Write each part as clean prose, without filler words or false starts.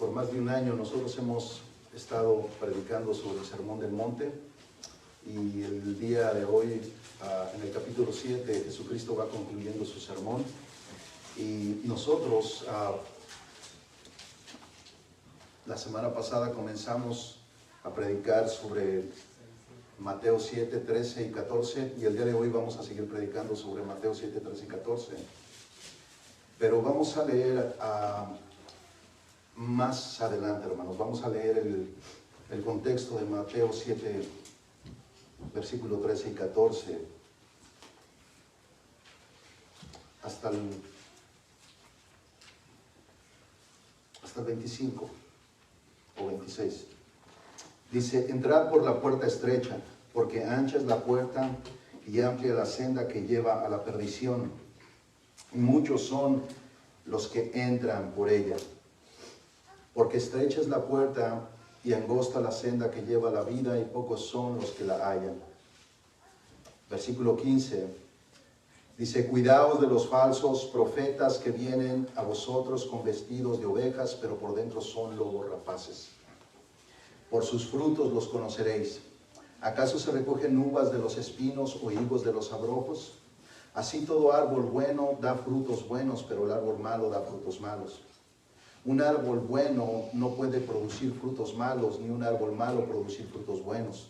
por más de un año nosotros hemos estado predicando sobre el Sermón del Monte, y el día de hoy, en el capítulo 7, Jesucristo va concluyendo su sermón, y nosotros la semana pasada comenzamos a predicar sobre Mateo 7, 13 y 14, y el día de hoy vamos a seguir predicando sobre Mateo 7, 13 y 14. Pero vamos a leer más adelante, hermanos, vamos a leer el contexto de Mateo 7, versículo 13 y 14, hasta el 25 o 26. Dice: entrad por la puerta estrecha, porque ancha es la puerta y amplia la senda que lleva a la perdición, y muchos son los que entran por ella. Porque estrecha es la puerta y angosta la senda que lleva a la vida, y pocos son los que la hallan. Versículo 15 dice: cuidaos de los falsos profetas que vienen a vosotros con vestidos de ovejas, pero por dentro son lobos rapaces. Por sus frutos los conoceréis. ¿Acaso se recogen uvas de los espinos o higos de los abrojos? Así todo árbol bueno da frutos buenos, pero el árbol malo da frutos malos. Un árbol bueno no puede producir frutos malos, ni un árbol malo producir frutos buenos.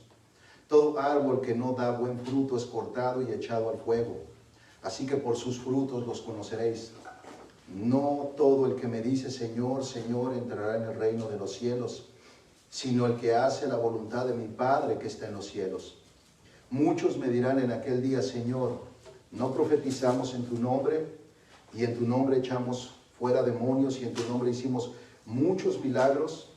Todo árbol que no da buen fruto es cortado y echado al fuego. Así que por sus frutos los conoceréis. No todo el que me dice Señor, Señor entrará en el reino de los cielos, sino el que hace la voluntad de mi Padre que está en los cielos. Muchos me dirán en aquel día: Señor, ¿no profetizamos en tu nombre? Y en tu nombre echamos fuera demonios, y en tu nombre hicimos muchos milagros.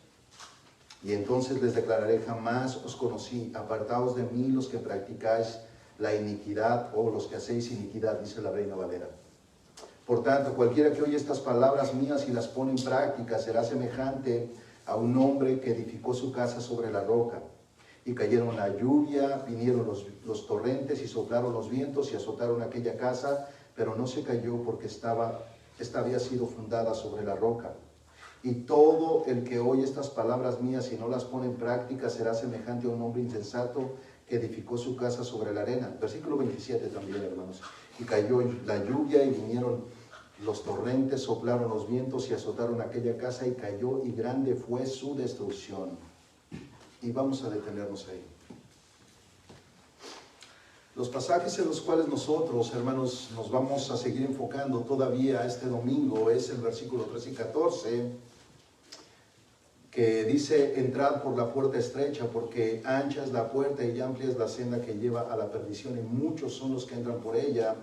Y entonces les declararé: jamás os conocí, apartaos de mí los que practicáis la iniquidad, o los que hacéis iniquidad, dice la Reina Valera. Por tanto, cualquiera que oye estas palabras mías y las pone en práctica será semejante a un hombre que edificó su casa sobre la roca. Y cayeron la lluvia, vinieron los torrentes y soplaron los vientos y azotaron aquella casa, pero no se cayó porque esta había sido fundada sobre la roca. Y todo el que oye estas palabras mías y no las pone en práctica será semejante a un hombre insensato que edificó su casa sobre la arena. Versículo 27 también, hermanos. Y cayó la lluvia y vinieron los torrentes, soplaron los vientos y azotaron aquella casa, y cayó, y grande fue su destrucción. Y vamos a detenernos ahí. Los pasajes en los cuales nosotros, hermanos, nos vamos a seguir enfocando todavía este domingo es el versículo 13 y 14, que dice: entrad por la puerta estrecha, porque ancha es la puerta y amplia es la senda que lleva a la perdición, y muchos son los que entran por ella.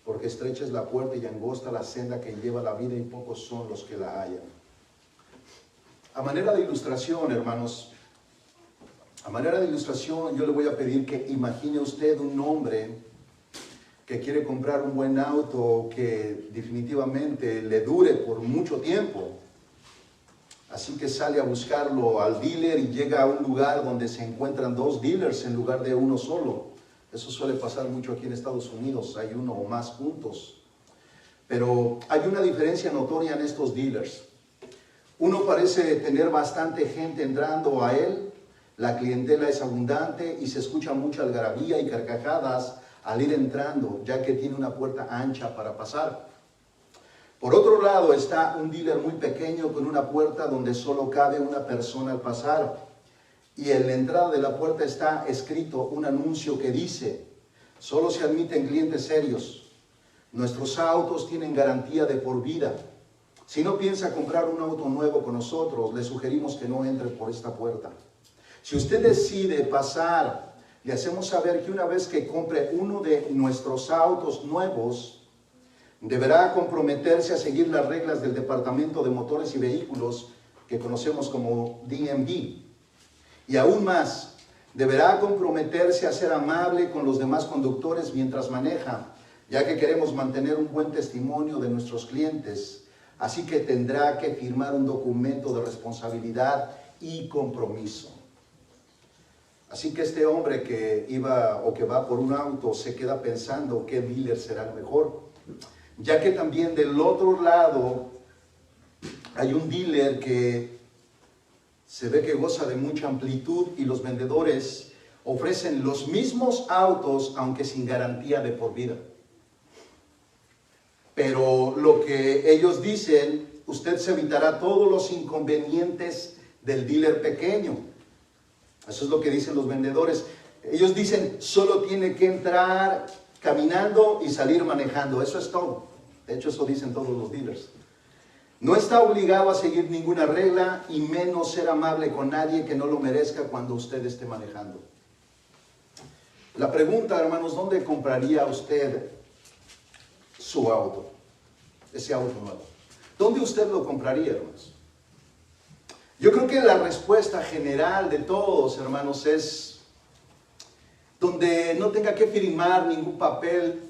Porque estrecha es la puerta y angosta la senda que lleva a la vida, y pocos son los que la hallan. A manera de ilustración, hermanos, yo le voy a pedir que imagine usted un hombre que quiere comprar un buen auto que definitivamente le dure por mucho tiempo. Así que sale a buscarlo al dealer y llega a un lugar donde se encuentran dos dealers en lugar de uno solo. Eso suele pasar mucho aquí en Estados Unidos, hay uno o más juntos. Pero hay una diferencia notoria en estos dealers. Uno parece tener bastante gente entrando a él, la clientela es abundante y se escucha mucha algarabía y carcajadas al ir entrando, ya que tiene una puerta ancha para pasar. Por otro lado está un dealer muy pequeño con una puerta donde solo cabe una persona al pasar. Y en la entrada de la puerta está escrito un anuncio que dice: solo se admiten clientes serios. Nuestros autos tienen garantía de por vida. Si no piensa comprar un auto nuevo con nosotros, le sugerimos que no entre por esta puerta. Si usted decide pasar, le hacemos saber que una vez que compre uno de nuestros autos nuevos, deberá comprometerse a seguir las reglas del Departamento de Motores y Vehículos, que conocemos como DMV. Y aún más, deberá comprometerse a ser amable con los demás conductores mientras maneja, ya que queremos mantener un buen testimonio de nuestros clientes. Así que tendrá que firmar un documento de responsabilidad y compromiso. Así que este hombre que va por un auto se queda pensando qué dealer será el mejor, ya que también del otro lado hay un dealer que se ve que goza de mucha amplitud y los vendedores ofrecen los mismos autos, aunque sin garantía de por vida. Pero lo que ellos dicen, usted se evitará todos los inconvenientes del dealer pequeño. Eso es lo que dicen los vendedores. Ellos dicen, solo tiene que entrar caminando y salir manejando. Eso es todo. De hecho, eso dicen todos los dealers. No está obligado a seguir ninguna regla y menos ser amable con nadie que no lo merezca cuando usted esté manejando. La pregunta, hermanos, ¿dónde compraría usted su auto? Ese auto nuevo. ¿Dónde usted lo compraría, hermanos? Yo creo que la respuesta general de todos, hermanos, es donde no tenga que firmar ningún papel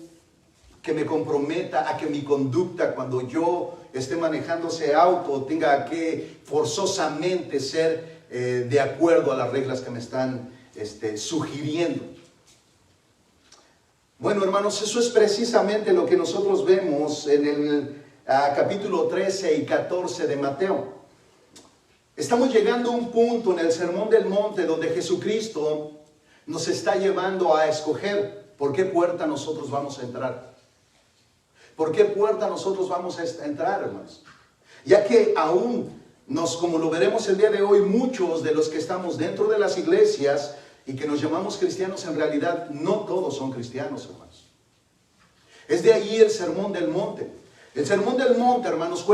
que me comprometa a que mi conducta cuando yo esté manejando ese auto tenga que forzosamente ser de acuerdo a las reglas que me están sugiriendo. Bueno, hermanos, eso es precisamente lo que nosotros vemos en el capítulo 13 y 14 de Mateo. Estamos llegando a un punto en el Sermón del Monte donde Jesucristo nos está llevando a escoger por qué puerta nosotros vamos a entrar. ¿Por qué puerta nosotros vamos a entrar, hermanos? Ya que aún como lo veremos el día de hoy, muchos de los que estamos dentro de las iglesias y que nos llamamos cristianos, en realidad no todos son cristianos, hermanos. Es de ahí el Sermón del Monte. El Sermón del Monte, hermanos,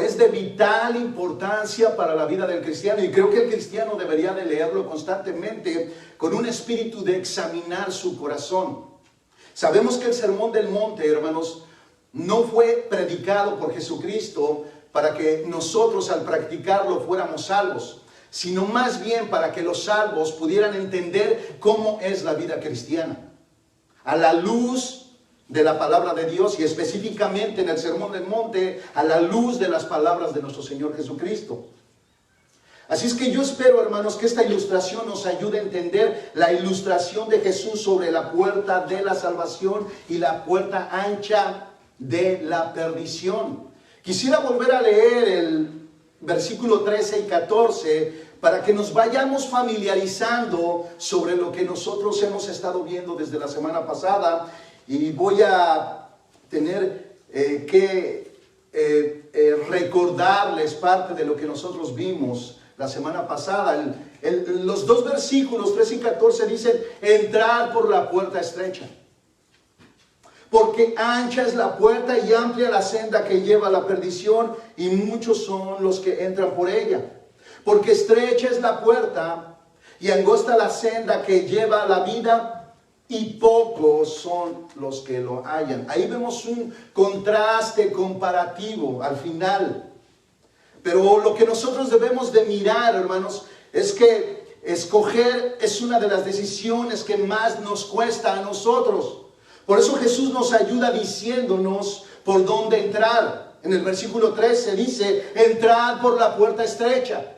es de vital importancia para la vida del cristiano, y creo que el cristiano debería de leerlo constantemente con un espíritu de examinar su corazón. Sabemos que el Sermón del Monte, hermanos, no fue predicado por Jesucristo para que nosotros al practicarlo fuéramos salvos, sino más bien para que los salvos pudieran entender cómo es la vida cristiana a la luz de la palabra de Dios, y específicamente en el Sermón del Monte a la luz de las palabras de nuestro Señor Jesucristo. Así es que yo espero, hermanos, que esta ilustración nos ayude a entender la ilustración de Jesús sobre la puerta de la salvación y la puerta ancha de la perdición. Quisiera volver a leer el versículo 13 y 14 para que nos vayamos familiarizando sobre lo que nosotros hemos estado viendo desde la semana pasada, y voy a tener que recordarles parte de lo que nosotros vimos la semana pasada. Los dos versículos 13 y 14 dicen: entrad por la puerta estrecha, porque ancha es la puerta y amplia la senda que lleva a la perdición, y muchos son los que entran por ella. Porque estrecha es la puerta y angosta la senda que lleva a la vida, y pocos son los que lo hallan. Ahí vemos un contraste comparativo al final. Pero lo que nosotros debemos de mirar, hermanos, es que escoger es una de las decisiones que más nos cuesta a nosotros. Por eso Jesús nos ayuda diciéndonos por dónde entrar. En el versículo 13 dice: entrad por la puerta estrecha.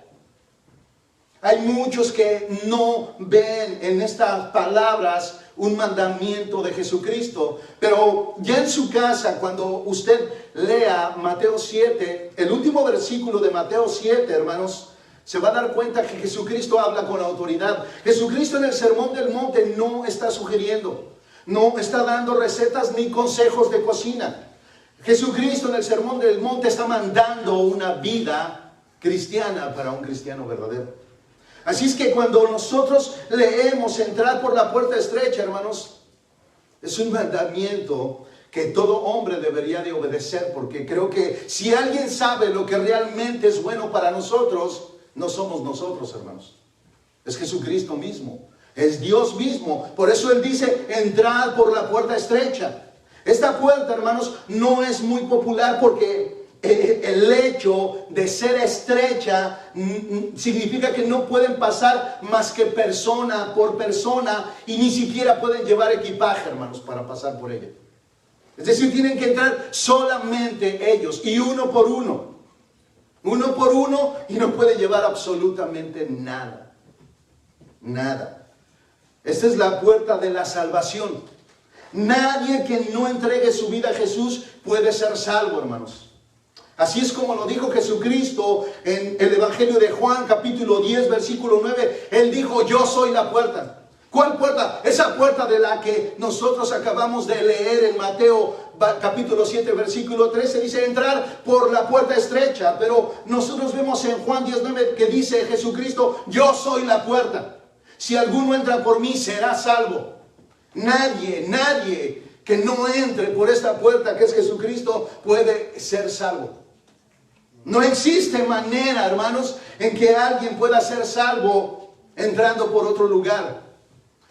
Hay muchos que no ven en estas palabras un mandamiento de Jesucristo, pero ya en su casa, cuando usted lea Mateo 7, el último versículo de Mateo 7, hermanos, se va a dar cuenta que Jesucristo habla con autoridad. Jesucristo en el Sermón del Monte no está sugiriendo, no está dando recetas ni consejos de cocina. Jesucristo en el Sermón del Monte está mandando una vida cristiana para un cristiano verdadero. Así es que cuando nosotros leemos entrar por la puerta estrecha, hermanos, es un mandamiento que todo hombre debería de obedecer, porque creo que si alguien sabe lo que realmente es bueno para nosotros, no somos nosotros, hermanos. Es Jesucristo mismo, es Dios mismo. Por eso Él dice: entrad por la puerta estrecha. Esta puerta, hermanos, no es muy popular porque el hecho de ser estrecha significa que no pueden pasar más que persona por persona, y ni siquiera pueden llevar equipaje, hermanos, para pasar por ella. Es decir, tienen que entrar solamente ellos, y uno por uno, y no puede llevar absolutamente nada. Nada. Esta es la puerta de la salvación. Nadie que no entregue su vida a Jesús puede ser salvo, hermanos. Así es como lo dijo Jesucristo en el Evangelio de Juan, capítulo 10, versículo 9. Él dijo, yo soy la puerta. ¿Cuál puerta? Esa puerta de la que nosotros acabamos de leer en Mateo, capítulo 7, versículo 13. Dice, entrar por la puerta estrecha. Pero nosotros vemos en Juan 10, 9 que dice Jesucristo, yo soy la puerta. Si alguno entra por mí, será salvo. Nadie que no entre por esta puerta que es Jesucristo puede ser salvo. No existe manera, hermanos, en que alguien pueda ser salvo entrando por otro lugar.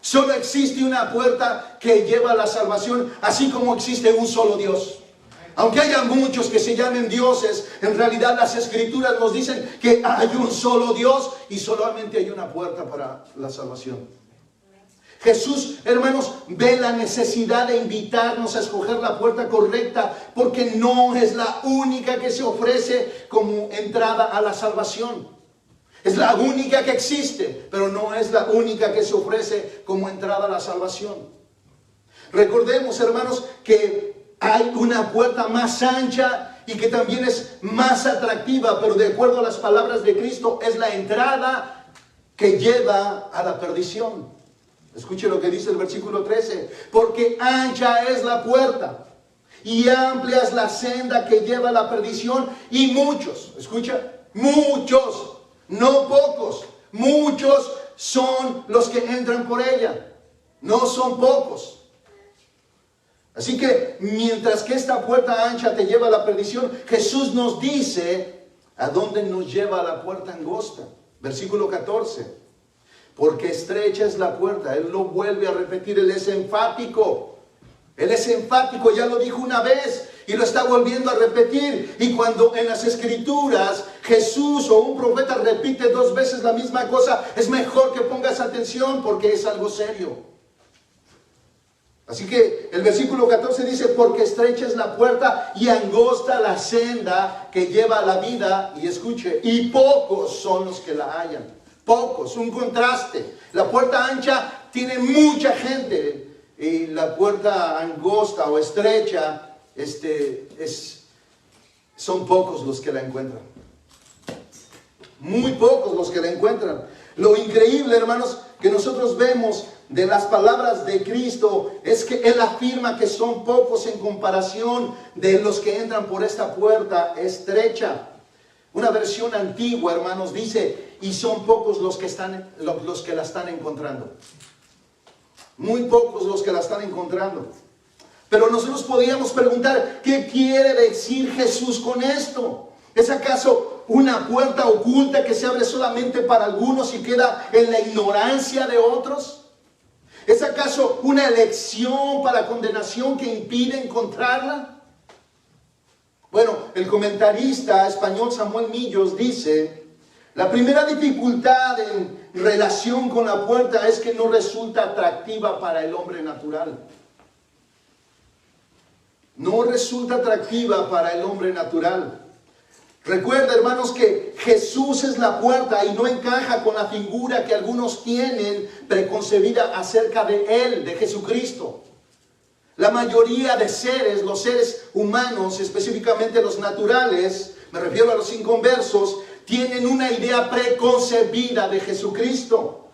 Solo existe una puerta que lleva a la salvación, así como existe un solo Dios. Aunque haya muchos que se llamen dioses, en realidad las Escrituras nos dicen que hay un solo Dios y solamente hay una puerta para la salvación. Jesús, hermanos, ve la necesidad de invitarnos a escoger la puerta correcta, porque no es la única que se ofrece como entrada a la salvación. Es la única que existe, pero no es la única que se ofrece como entrada a la salvación. Recordemos, hermanos, que hay una puerta más ancha y que también es más atractiva, pero de acuerdo a las palabras de Cristo, es la entrada que lleva a la perdición. Escuche lo que dice el versículo 13. Porque ancha es la puerta y amplia es la senda que lleva a la perdición. Y muchos, escucha, muchos, no pocos, muchos son los que entran por ella. No son pocos. Así que mientras que esta puerta ancha te lleva a la perdición, Jesús nos dice a dónde nos lleva la puerta angosta. Versículo 14. Porque estrecha es la puerta. Él lo vuelve a repetir, Él es enfático. Él es enfático, ya lo dijo una vez y lo está volviendo a repetir. Y cuando en las Escrituras Jesús o un profeta repite 2 veces la misma cosa, es mejor que pongas atención porque es algo serio. Así que el versículo 14 dice, porque estrecha es la puerta y angosta la senda que lleva a la vida. Y escuche, y pocos son los que la hallan. Pocos, un contraste. La puerta ancha tiene mucha gente y la puerta angosta o estrecha son pocos los que la encuentran. Muy pocos los que la encuentran. Lo increíble, hermanos, que nosotros vemos de las palabras de Cristo es que Él afirma que son pocos en comparación de los que entran por esta puerta estrecha. Una versión antigua, hermanos, dice, y son pocos los que la están encontrando. Muy pocos los que la están encontrando. Pero nosotros podríamos preguntar, ¿qué quiere decir Jesús con esto? ¿Es acaso una puerta oculta que se abre solamente para algunos y queda en la ignorancia de otros? ¿Es acaso una elección para condenación que impide encontrarla? Bueno, el comentarista español Samuel Millos dice, la primera dificultad en relación con la puerta es que no resulta atractiva para el hombre natural. No resulta atractiva para el hombre natural. Recuerda, hermanos, que Jesús es la puerta y no encaja con la figura que algunos tienen preconcebida acerca de Él, de Jesucristo. La mayoría de seres, los seres humanos, específicamente los naturales, me refiero a los inconversos, tienen una idea preconcebida de Jesucristo.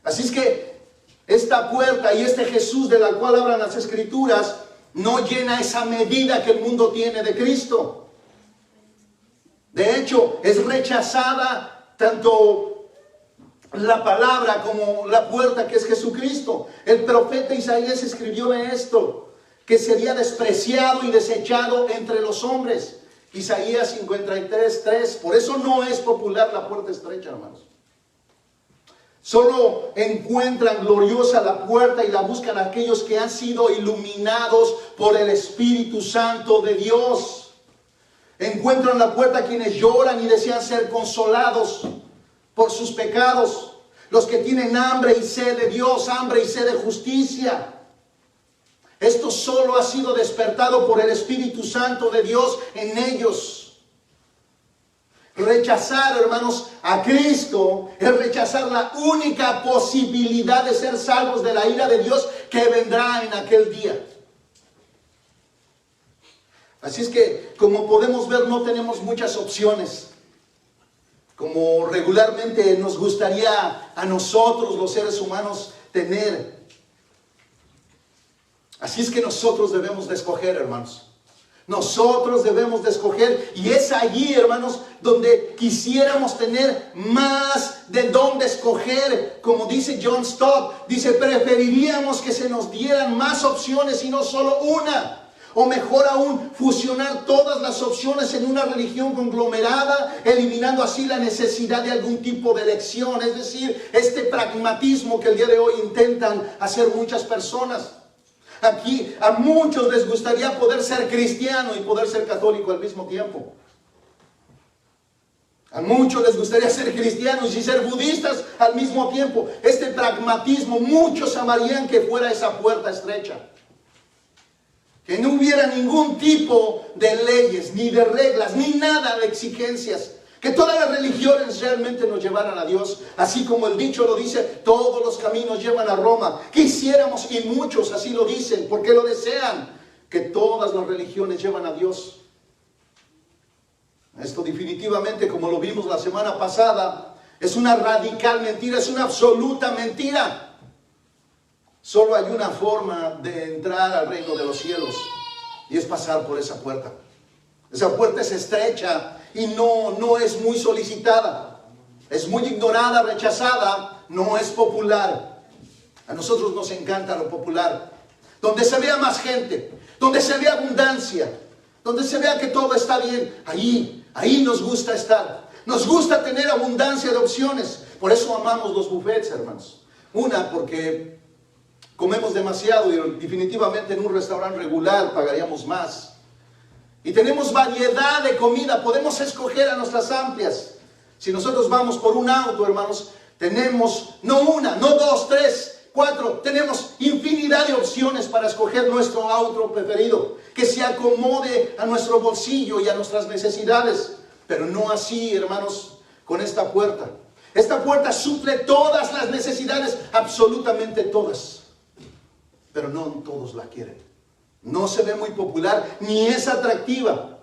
Así es que esta puerta y este Jesús de la cual hablan las Escrituras no llena esa medida que el mundo tiene de Cristo. De hecho, es rechazada tanto la palabra como la puerta que es Jesucristo. El profeta Isaías escribió esto, que sería despreciado y desechado entre los hombres. Isaías 53:3. Por eso no es popular la puerta estrecha, hermanos. Solo encuentran gloriosa la puerta y la buscan aquellos que han sido iluminados por el Espíritu Santo de Dios. Encuentran la puerta quienes lloran y desean ser consolados por sus pecados. Los que tienen hambre y sed de Dios, hambre y sed de justicia. Esto solo ha sido despertado por el Espíritu Santo de Dios en ellos. Rechazar, hermanos, a Cristo es rechazar la única posibilidad de ser salvos de la ira de Dios que vendrá en aquel día. Así es que, como podemos ver, no tenemos muchas opciones. Como regularmente nos gustaría a nosotros, los seres humanos, tener. Así es que nosotros debemos de escoger, hermanos. Nosotros debemos de escoger, y es allí, hermanos, donde quisiéramos tener más de dónde escoger. Como dice John Stott, dice, preferiríamos que se nos dieran más opciones y no solo una. O mejor aún, fusionar todas las opciones en una religión conglomerada, eliminando así la necesidad de algún tipo de elección. Es decir, este pragmatismo que el día de hoy intentan hacer muchas personas. Aquí a muchos les gustaría poder ser cristiano y poder ser católico al mismo tiempo. A muchos les gustaría ser cristianos y ser budistas al mismo tiempo. Este pragmatismo, muchos amarían que fuera esa puerta estrecha. Que no hubiera ningún tipo de leyes, ni de reglas, ni nada de exigencias. Que todas las religiones realmente nos llevaran a Dios. Así como el dicho lo dice, todos los caminos llevan a Roma. Quisiéramos, y muchos así lo dicen, porque lo desean, que todas las religiones llevan a Dios. Esto definitivamente, como lo vimos la semana pasada, es una radical mentira, es una absoluta mentira. Solo hay una forma de entrar al reino de los cielos, y es pasar por esa puerta. Esa puerta es estrecha y no es muy solicitada. Es muy ignorada, rechazada, no es popular. A nosotros nos encanta lo popular. Donde se vea más gente, donde se vea abundancia, donde se vea que todo está bien, ahí nos gusta estar. Nos gusta tener abundancia de opciones. Por eso amamos los buffets, hermanos. Una, porque comemos demasiado y definitivamente en un restaurante regular pagaríamos más. Y tenemos variedad de comida, podemos escoger a nuestras amplias. Si nosotros vamos por un auto, hermanos, tenemos no una, no dos, tres, cuatro, tenemos infinidad de opciones para escoger nuestro auto preferido, que se acomode a nuestro bolsillo y a nuestras necesidades. Pero no así, hermanos, con esta puerta. Esta puerta suple todas las necesidades, absolutamente todas. Pero no todos la quieren. No se ve muy popular, ni es atractiva.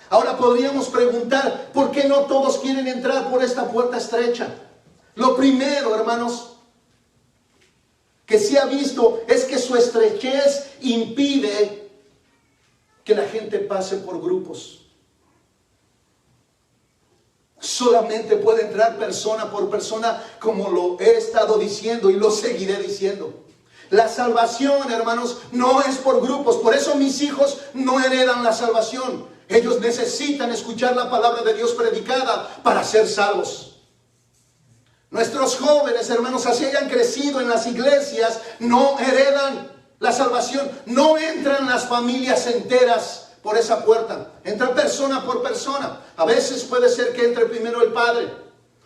Ahora podríamos preguntar, ¿por qué no todos quieren entrar por esta puerta estrecha? Lo primero, hermanos, que se ha visto es que su estrechez impide que la gente pase por grupos. Solamente puede entrar persona por persona, como lo he estado diciendo y lo seguiré diciendo. La salvación, hermanos, no es por grupos. Por eso mis hijos no heredan la salvación. Ellos necesitan escuchar la palabra de Dios predicada para ser salvos. Nuestros jóvenes, hermanos, así hayan crecido en las iglesias, no heredan la salvación. No entran las familias enteras por esa puerta. Entra persona por persona. A veces puede ser que entre primero el padre.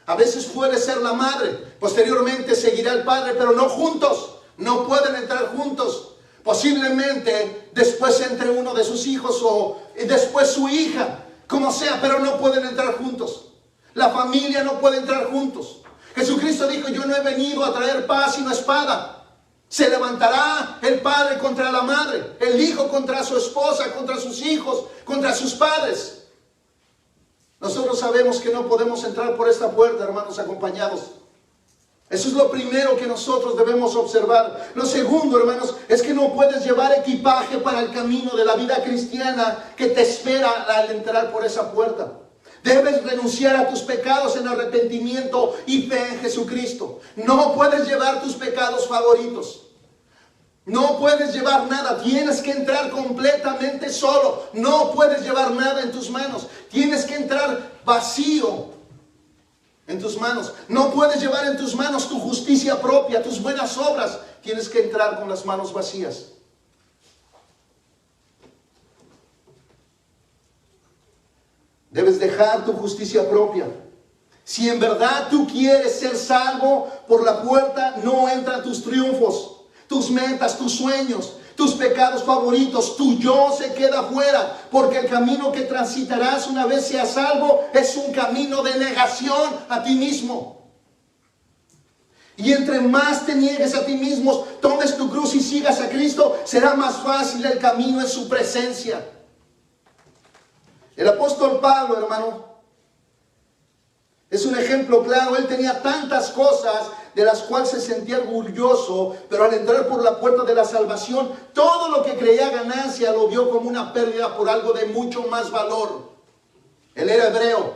A veces puede ser la madre. Posteriormente seguirá el padre, pero no juntos. No pueden entrar juntos. Posiblemente después entre uno de sus hijos o después su hija, como sea, pero no pueden entrar juntos. La familia no puede entrar juntos. Jesucristo dijo, yo no he venido a traer paz sino espada. Se levantará el padre contra la madre, el hijo contra su esposa, contra sus hijos, contra sus padres. Nosotros sabemos que no podemos entrar por esta puerta, hermanos, acompañados. Eso es lo primero que nosotros debemos observar. Lo segundo, hermanos, es que no puedes llevar equipaje para el camino de la vida cristiana que te espera al entrar por esa puerta. Debes renunciar a tus pecados en arrepentimiento y fe en Jesucristo. No puedes llevar tus pecados favoritos. No puedes llevar nada. Tienes que entrar completamente solo. No puedes llevar nada en tus manos. Tienes que entrar vacío en tus manos. No puedes llevar en tus manos tu justicia propia, tus buenas obras. Tienes que entrar con las manos vacías. Debes dejar tu justicia propia. Si en verdad tú quieres ser salvo, por la puerta no entran tus triunfos, tus metas, tus sueños, tus pecados favoritos. Tu yo se queda fuera, porque el camino que transitarás una vez seas salvo es un camino de negación a ti mismo. Y entre más te niegues a ti mismo, tomes tu cruz y sigas a Cristo, será más fácil el camino en su presencia. El apóstol Pablo, hermano, es un ejemplo claro. Él tenía tantas cosas de las cuales se sentía orgulloso, pero al entrar por la puerta de la salvación, todo lo que creía ganancia lo vio como una pérdida por algo de mucho más valor. Él era hebreo,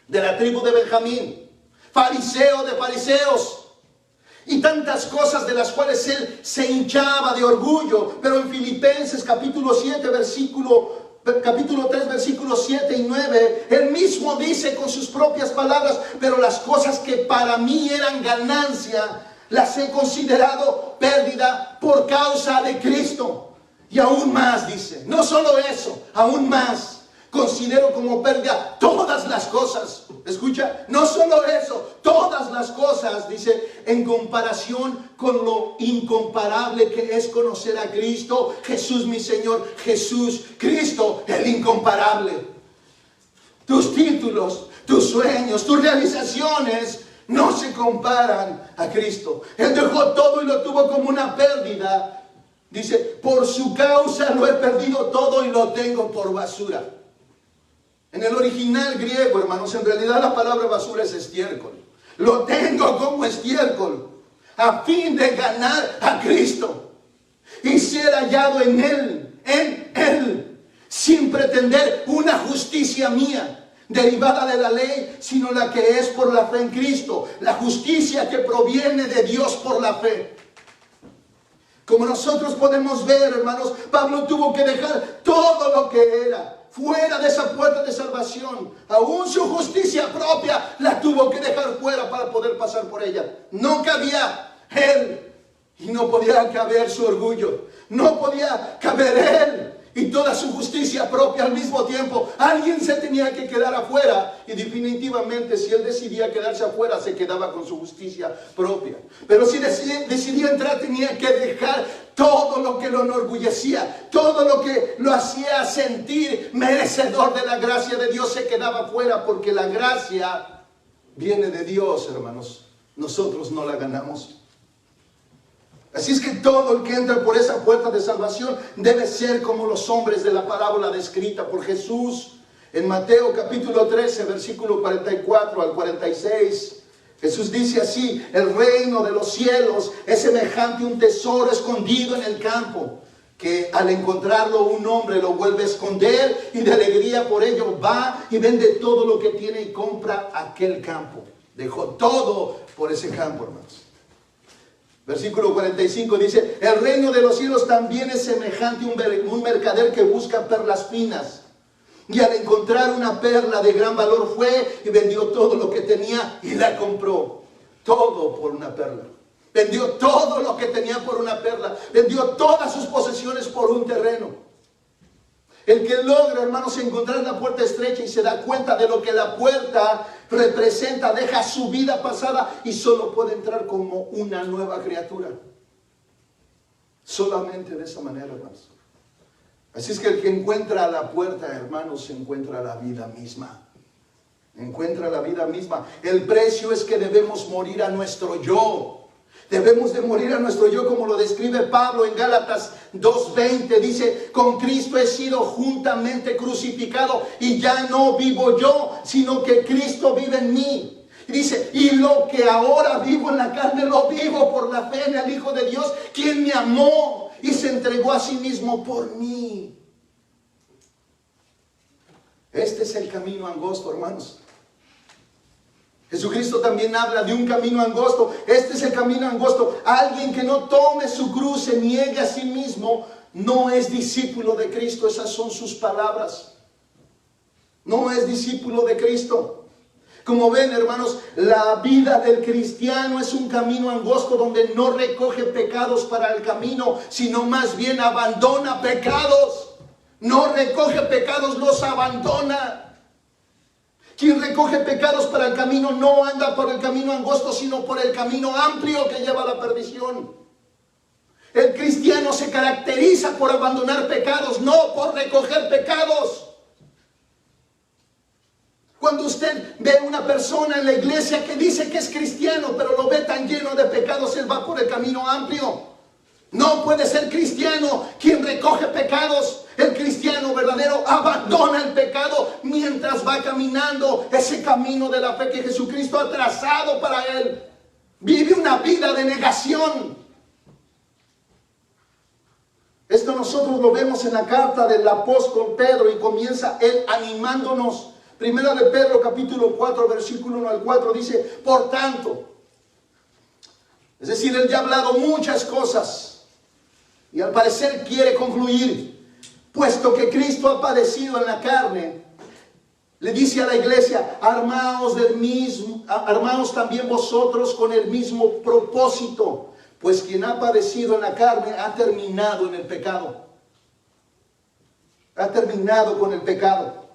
de la tribu de Benjamín, fariseo de fariseos, y tantas cosas de las cuales él se hinchaba de orgullo. Pero en Filipenses capítulo 3, versículos 7 y 9, él mismo dice con sus propias palabras: pero las cosas que para mí eran ganancia, las he considerado pérdida por causa de Cristo. Y aún más dice, no solo eso, aún más, considero como pérdida todas las cosas. Escucha, no solo eso, todas las cosas, dice, en comparación con lo incomparable que es conocer a Cristo Jesús mi Señor. Jesús, Cristo, el incomparable. Tus títulos, tus sueños, tus realizaciones no se comparan a Cristo. Él dejó todo y lo tuvo como una pérdida. Dice, por su causa lo he perdido todo y lo tengo por basura. En el original griego, hermanos, en realidad la palabra basura es estiércol. Lo tengo como estiércol, a fin de ganar a Cristo y ser hallado en Él, sin pretender una justicia mía, derivada de la ley, sino la que es por la fe en Cristo, la justicia que proviene de Dios por la fe. Como nosotros podemos ver, hermanos, Pablo tuvo que dejar todo lo que era fuera de esa puerta de salvación. Aún su justicia propia la tuvo que dejar fuera para poder pasar por ella. No cabía él y no podía caber su orgullo. No podía caber él y toda su justicia propia al mismo tiempo. Alguien se tenía que quedar afuera, y definitivamente si él decidía quedarse afuera, se quedaba con su justicia propia. Pero si decidía entrar, tenía que dejar todo lo que lo enorgullecía, todo lo que lo hacía sentir merecedor de la gracia de Dios. Se quedaba afuera, porque la gracia viene de Dios, hermanos. Nosotros no la ganamos. Así es que todo el que entra por esa puerta de salvación debe ser como los hombres de la parábola descrita por Jesús en Mateo capítulo 13, versículo 44 al 46. Jesús dice así: el reino de los cielos es semejante a un tesoro escondido en el campo, que al encontrarlo un hombre lo vuelve a esconder, y de alegría por ello va y vende todo lo que tiene y compra aquel campo. Dejó todo por ese campo, hermanos. Versículo 45 dice: el reino de los cielos también es semejante a un mercader que busca perlas finas, y al encontrar una perla de gran valor fue y vendió todo lo que tenía y la compró. Todo por una perla. Vendió todo lo que tenía por una perla. Vendió todas sus posesiones por un terreno. El que logra, hermanos, encontrar la puerta estrecha y se da cuenta de lo que la puerta representa, deja su vida pasada y solo puede entrar como una nueva criatura. Solamente de esa manera, hermanos. Así es que el que encuentra la puerta, hermanos, encuentra la vida misma. Encuentra la vida misma. El precio es que debemos morir a nuestro yo. Debemos de morir a nuestro yo, como lo describe Pablo en Gálatas 2:20. Dice: con Cristo he sido juntamente crucificado, y ya no vivo yo, sino que Cristo vive en mí. Y dice: y lo que ahora vivo en la carne, lo vivo por la fe en el Hijo de Dios, quien me amó y se entregó a sí mismo por mí. Este es el camino angosto, hermanos. Jesucristo también habla de un camino angosto. Este es el camino angosto. Alguien que no tome su cruz, se niegue a sí mismo, no es discípulo de Cristo. Esas son sus palabras. No es discípulo de Cristo. Como ven, hermanos, la vida del cristiano es un camino angosto donde no recoge pecados para el camino, sino más bien abandona pecados. No recoge pecados, los abandona. Quien recoge pecados para el camino no anda por el camino angosto, sino por el camino amplio que lleva a la perdición. El cristiano se caracteriza por abandonar pecados, no por recoger pecados. Cuando usted ve una persona en la iglesia que dice que es cristiano, pero lo ve tan lleno de pecados, él va por el camino amplio. No puede ser cristiano quien recoge pecados. El cristiano verdadero abandona el pecado mientras va caminando ese camino de la fe que Jesucristo ha trazado para él. Vive una vida de negación. Esto nosotros lo vemos en la carta del apóstol Pedro, y comienza él animándonos. Primera de Pedro capítulo 4 versículo 1 al 4 dice: por tanto, es decir, él ya ha hablado muchas cosas y al parecer quiere concluir. Puesto que Cristo ha padecido en la carne, le dice a la iglesia: armaos también vosotros con el mismo propósito, pues quien ha padecido en la carne ha terminado en el pecado. Ha terminado con el pecado,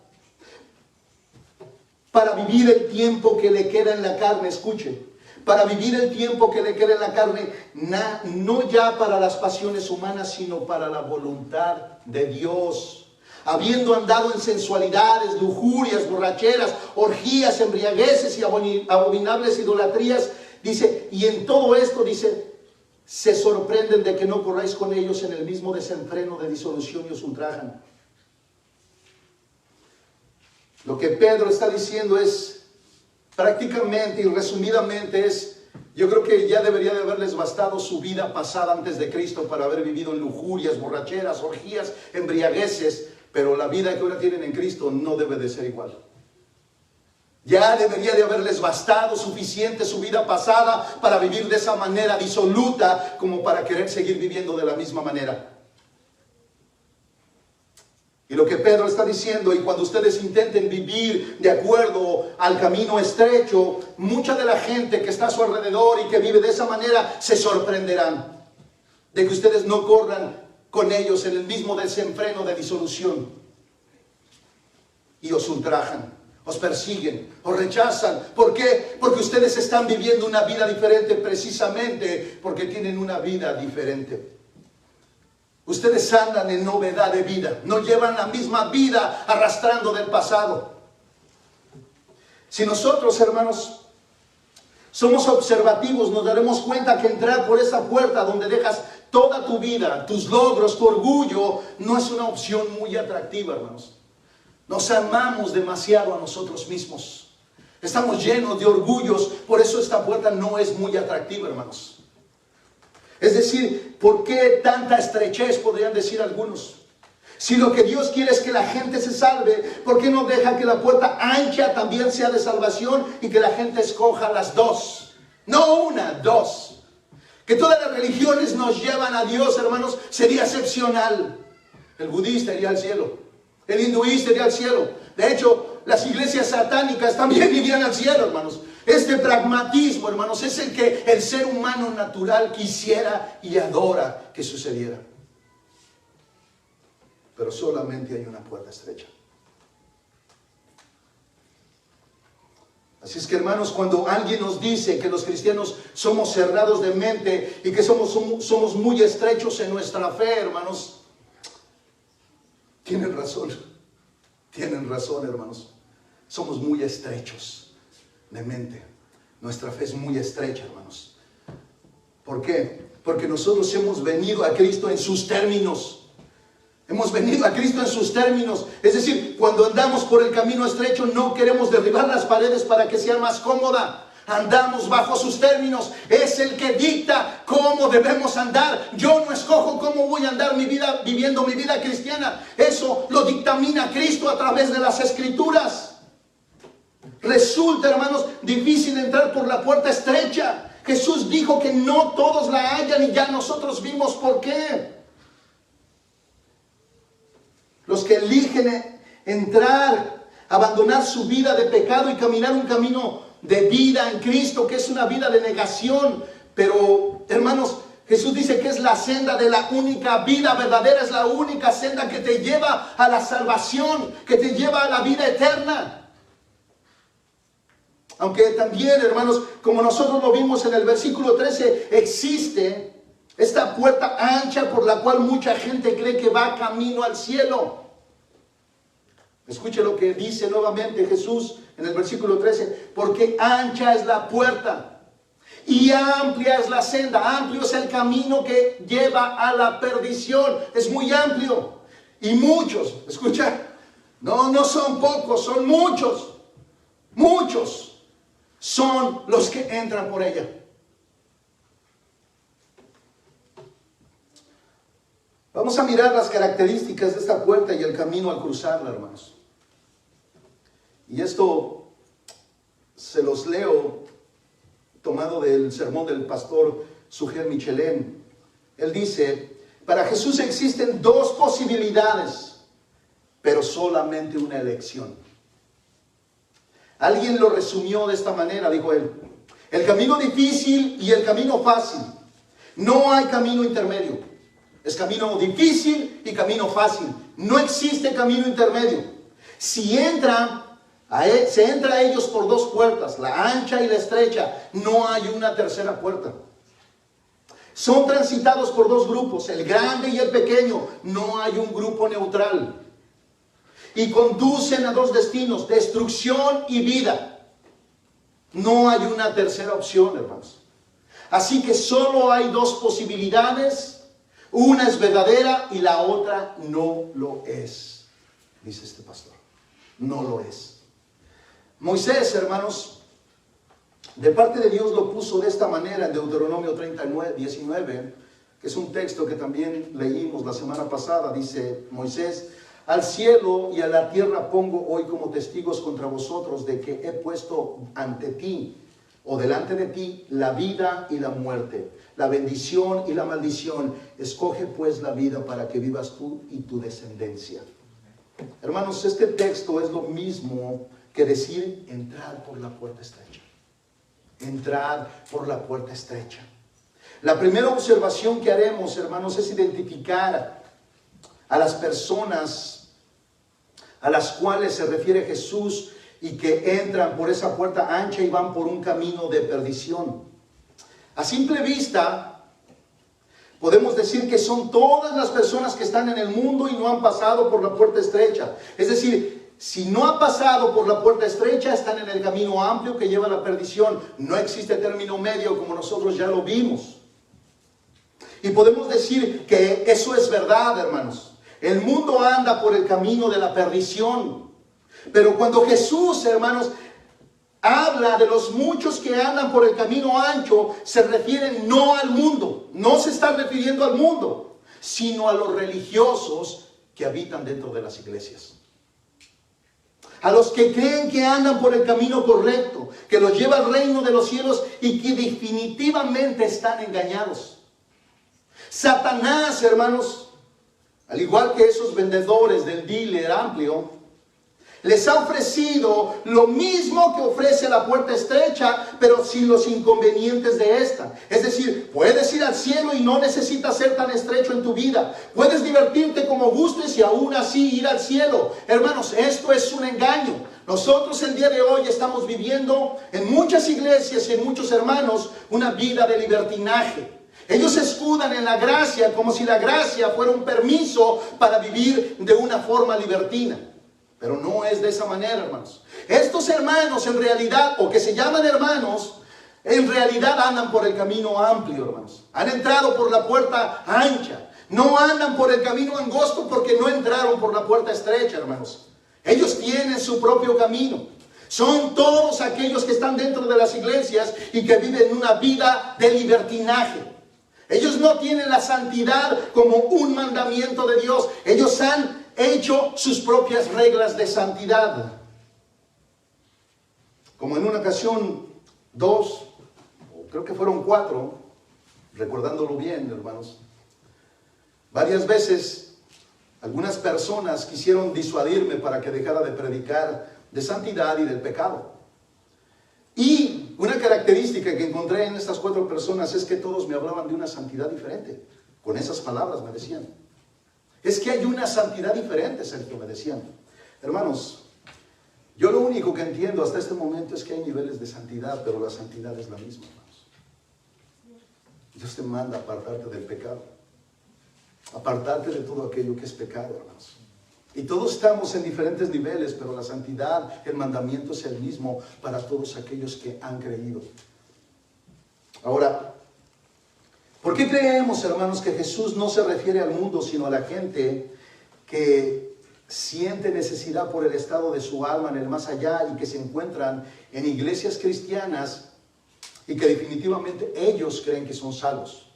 para vivir el tiempo que le queda en la carne. Escuche, para vivir el tiempo que le queda en la carne, no ya para las pasiones humanas, sino para la voluntad de Dios, habiendo andado en sensualidades, lujurias, borracheras, orgías, embriagueces y abominables idolatrías, dice, y en todo esto, dice, se sorprenden de que no corráis con ellos en el mismo desenfreno de disolución y os ultrajan. Lo que Pedro está diciendo es, prácticamente y resumidamente es, yo creo que ya debería de haberles bastado su vida pasada antes de Cristo para haber vivido en lujurias, borracheras, orgías, embriagueces, pero la vida que ahora tienen en Cristo no debe de ser igual. Ya debería de haberles bastado suficiente su vida pasada para vivir de esa manera disoluta, como para querer seguir viviendo de la misma manera. Y lo que Pedro está diciendo, y cuando ustedes intenten vivir de acuerdo al camino estrecho, mucha de la gente que está a su alrededor y que vive de esa manera se sorprenderán de que ustedes no corran con ellos en el mismo desenfreno de disolución. Y os ultrajan, os persiguen, os rechazan. ¿Por qué? Porque ustedes están viviendo una vida diferente, precisamente porque tienen una vida diferente. Ustedes andan en novedad de vida, no llevan la misma vida arrastrando del pasado. Si nosotros, hermanos, somos observativos, nos daremos cuenta que entrar por esa puerta donde dejas toda tu vida, tus logros, tu orgullo, no es una opción muy atractiva, hermanos. Nos amamos demasiado a nosotros mismos. Estamos llenos de orgullos, por eso esta puerta no es muy atractiva, hermanos. Es decir, ¿por qué tanta estrechez? Podrían decir algunos. Si lo que Dios quiere es que la gente se salve, ¿por qué no deja que la puerta ancha también sea de salvación y que la gente escoja las dos? No una, dos. Que todas las religiones nos llevan a Dios, hermanos, sería excepcional. El budista iría al cielo, el hinduista iría al cielo. De hecho, las iglesias satánicas también irían al cielo, hermanos. Este pragmatismo, hermanos, es el que el ser humano natural quisiera y adora que sucediera. Pero solamente hay una puerta estrecha. Así es que, hermanos, cuando alguien nos dice que los cristianos somos cerrados de mente y que somos muy estrechos en nuestra fe, hermanos, tienen razón. Tienen razón, hermanos. Somos muy estrechos de mente. Nuestra fe es muy estrecha, hermanos. ¿Por qué? Porque nosotros hemos venido a Cristo en sus términos. Hemos venido a Cristo en sus términos. Es decir, cuando andamos por el camino estrecho, no queremos derribar las paredes para que sea más cómoda. Andamos bajo sus términos. Es el que dicta cómo debemos andar. Yo no escojo cómo voy a andar mi vida, viviendo mi vida cristiana. Eso lo dictamina Cristo a través de las Escrituras. Resulta, hermanos, difícil entrar por la puerta estrecha. Jesús dijo que no todos la hallan y ya nosotros vimos por qué. Los que eligen entrar, abandonar su vida de pecado y caminar un camino de vida en Cristo, que es una vida de negación. Pero, hermanos, Jesús dice que es la senda de la única vida verdadera, es la única senda que te lleva a la salvación, que te lleva a la vida eterna. Aunque también, hermanos, como nosotros lo vimos en el versículo 13, existe esta puerta ancha por la cual mucha gente cree que va camino al cielo. Escuche lo que dice nuevamente Jesús en el versículo 13. Porque ancha es la puerta Y amplia es la senda, amplio es el camino que lleva a la perdición. Es muy amplio. Y muchos, escucha, no son pocos, son muchos. Muchos son los que entran por ella. Vamos a mirar las características de esta puerta y el camino al cruzarla, hermanos. Y esto se los leo tomado del sermón del pastor Sugel Michelén. Él dice, para Jesús existen dos posibilidades, pero solamente una elección. Alguien lo resumió de esta manera, dijo él: el camino difícil y el camino fácil. No hay camino intermedio. Es camino difícil y camino fácil. No existe camino intermedio. Se entra a ellos por dos puertas, la ancha y la estrecha. No hay una tercera puerta. Son transitados por dos grupos, el grande y el pequeño. No hay un grupo neutral. Y conducen a dos destinos, destrucción y vida. No hay una tercera opción, hermanos. Así que solo hay dos posibilidades. Una es verdadera y la otra no lo es, dice este pastor. No lo es. Moisés, hermanos, de parte de Dios lo puso de esta manera en Deuteronomio 19, que es un texto que también leímos la semana pasada. Dice Moisés: al cielo y a la tierra pongo hoy como testigos contra vosotros de que he puesto ante ti o delante de ti la vida y la muerte, la bendición y la maldición. Escoge pues la vida para que vivas tú y tu descendencia. Hermanos, este texto es lo mismo que decir entrar por la puerta estrecha. Entrar por la puerta estrecha. La primera observación que haremos, hermanos, es identificar a las personas a las cuales se refiere Jesús y que entran por esa puerta ancha y van por un camino de perdición. A simple vista, podemos decir que son todas las personas que están en el mundo y no han pasado por la puerta estrecha. Es decir, si no ha pasado por la puerta estrecha, están en el camino amplio que lleva a la perdición. No existe término medio, como nosotros ya lo vimos. Y podemos decir que eso es verdad, hermanos. El mundo anda por el camino de la perdición. Pero cuando Jesús, hermanos, habla de los muchos que andan por el camino ancho, se refieren no al mundo, no se está refiriendo al mundo, sino a los religiosos que habitan dentro de las iglesias. A los que creen que andan por el camino correcto, que los lleva al reino de los cielos y que definitivamente están engañados. Satanás, hermanos, al igual que esos vendedores del dealer amplio, les ha ofrecido lo mismo que ofrece la puerta estrecha, pero sin los inconvenientes de esta. Es decir, puedes ir al cielo y no necesitas ser tan estrecho en tu vida. Puedes divertirte como gustes y aún así ir al cielo. Hermanos, esto es un engaño. Nosotros el día de hoy estamos viviendo en muchas iglesias y en muchos hermanos una vida de libertinaje. Ellos se escudan en la gracia como si la gracia fuera un permiso para vivir de una forma libertina. Pero no es de esa manera, hermanos. Estos hermanos en realidad, o que se llaman hermanos, en realidad andan por el camino amplio, hermanos. Han entrado por la puerta ancha. No andan por el camino angosto porque no entraron por la puerta estrecha, hermanos. Ellos tienen su propio camino. Son todos aquellos que están dentro de las iglesias y que viven una vida de libertinaje. Ellos no tienen la santidad como un mandamiento de Dios. Ellos han hecho sus propias reglas de santidad. Como en una ocasión, 2, o creo que fueron 4, recordándolo bien, hermanos, varias veces algunas personas quisieron disuadirme para que dejara de predicar de santidad y del pecado. Y una característica que encontré en estas 4 personas es que todos me hablaban de una santidad diferente. Con esas palabras me decían: es que hay una santidad diferente, Sergio, me decían. Hermanos, yo lo único que entiendo hasta este momento es que hay niveles de santidad, pero la santidad es la misma, hermanos. Dios te manda a apartarte del pecado, apartarte de todo aquello que es pecado, hermanos. Y todos estamos en diferentes niveles, pero la santidad, el mandamiento es el mismo para todos aquellos que han creído. Ahora, ¿por qué creemos, hermanos, que Jesús no se refiere al mundo, sino a la gente que siente necesidad por el estado de su alma en el más allá y que se encuentran en iglesias cristianas y que definitivamente ellos creen que son salvos?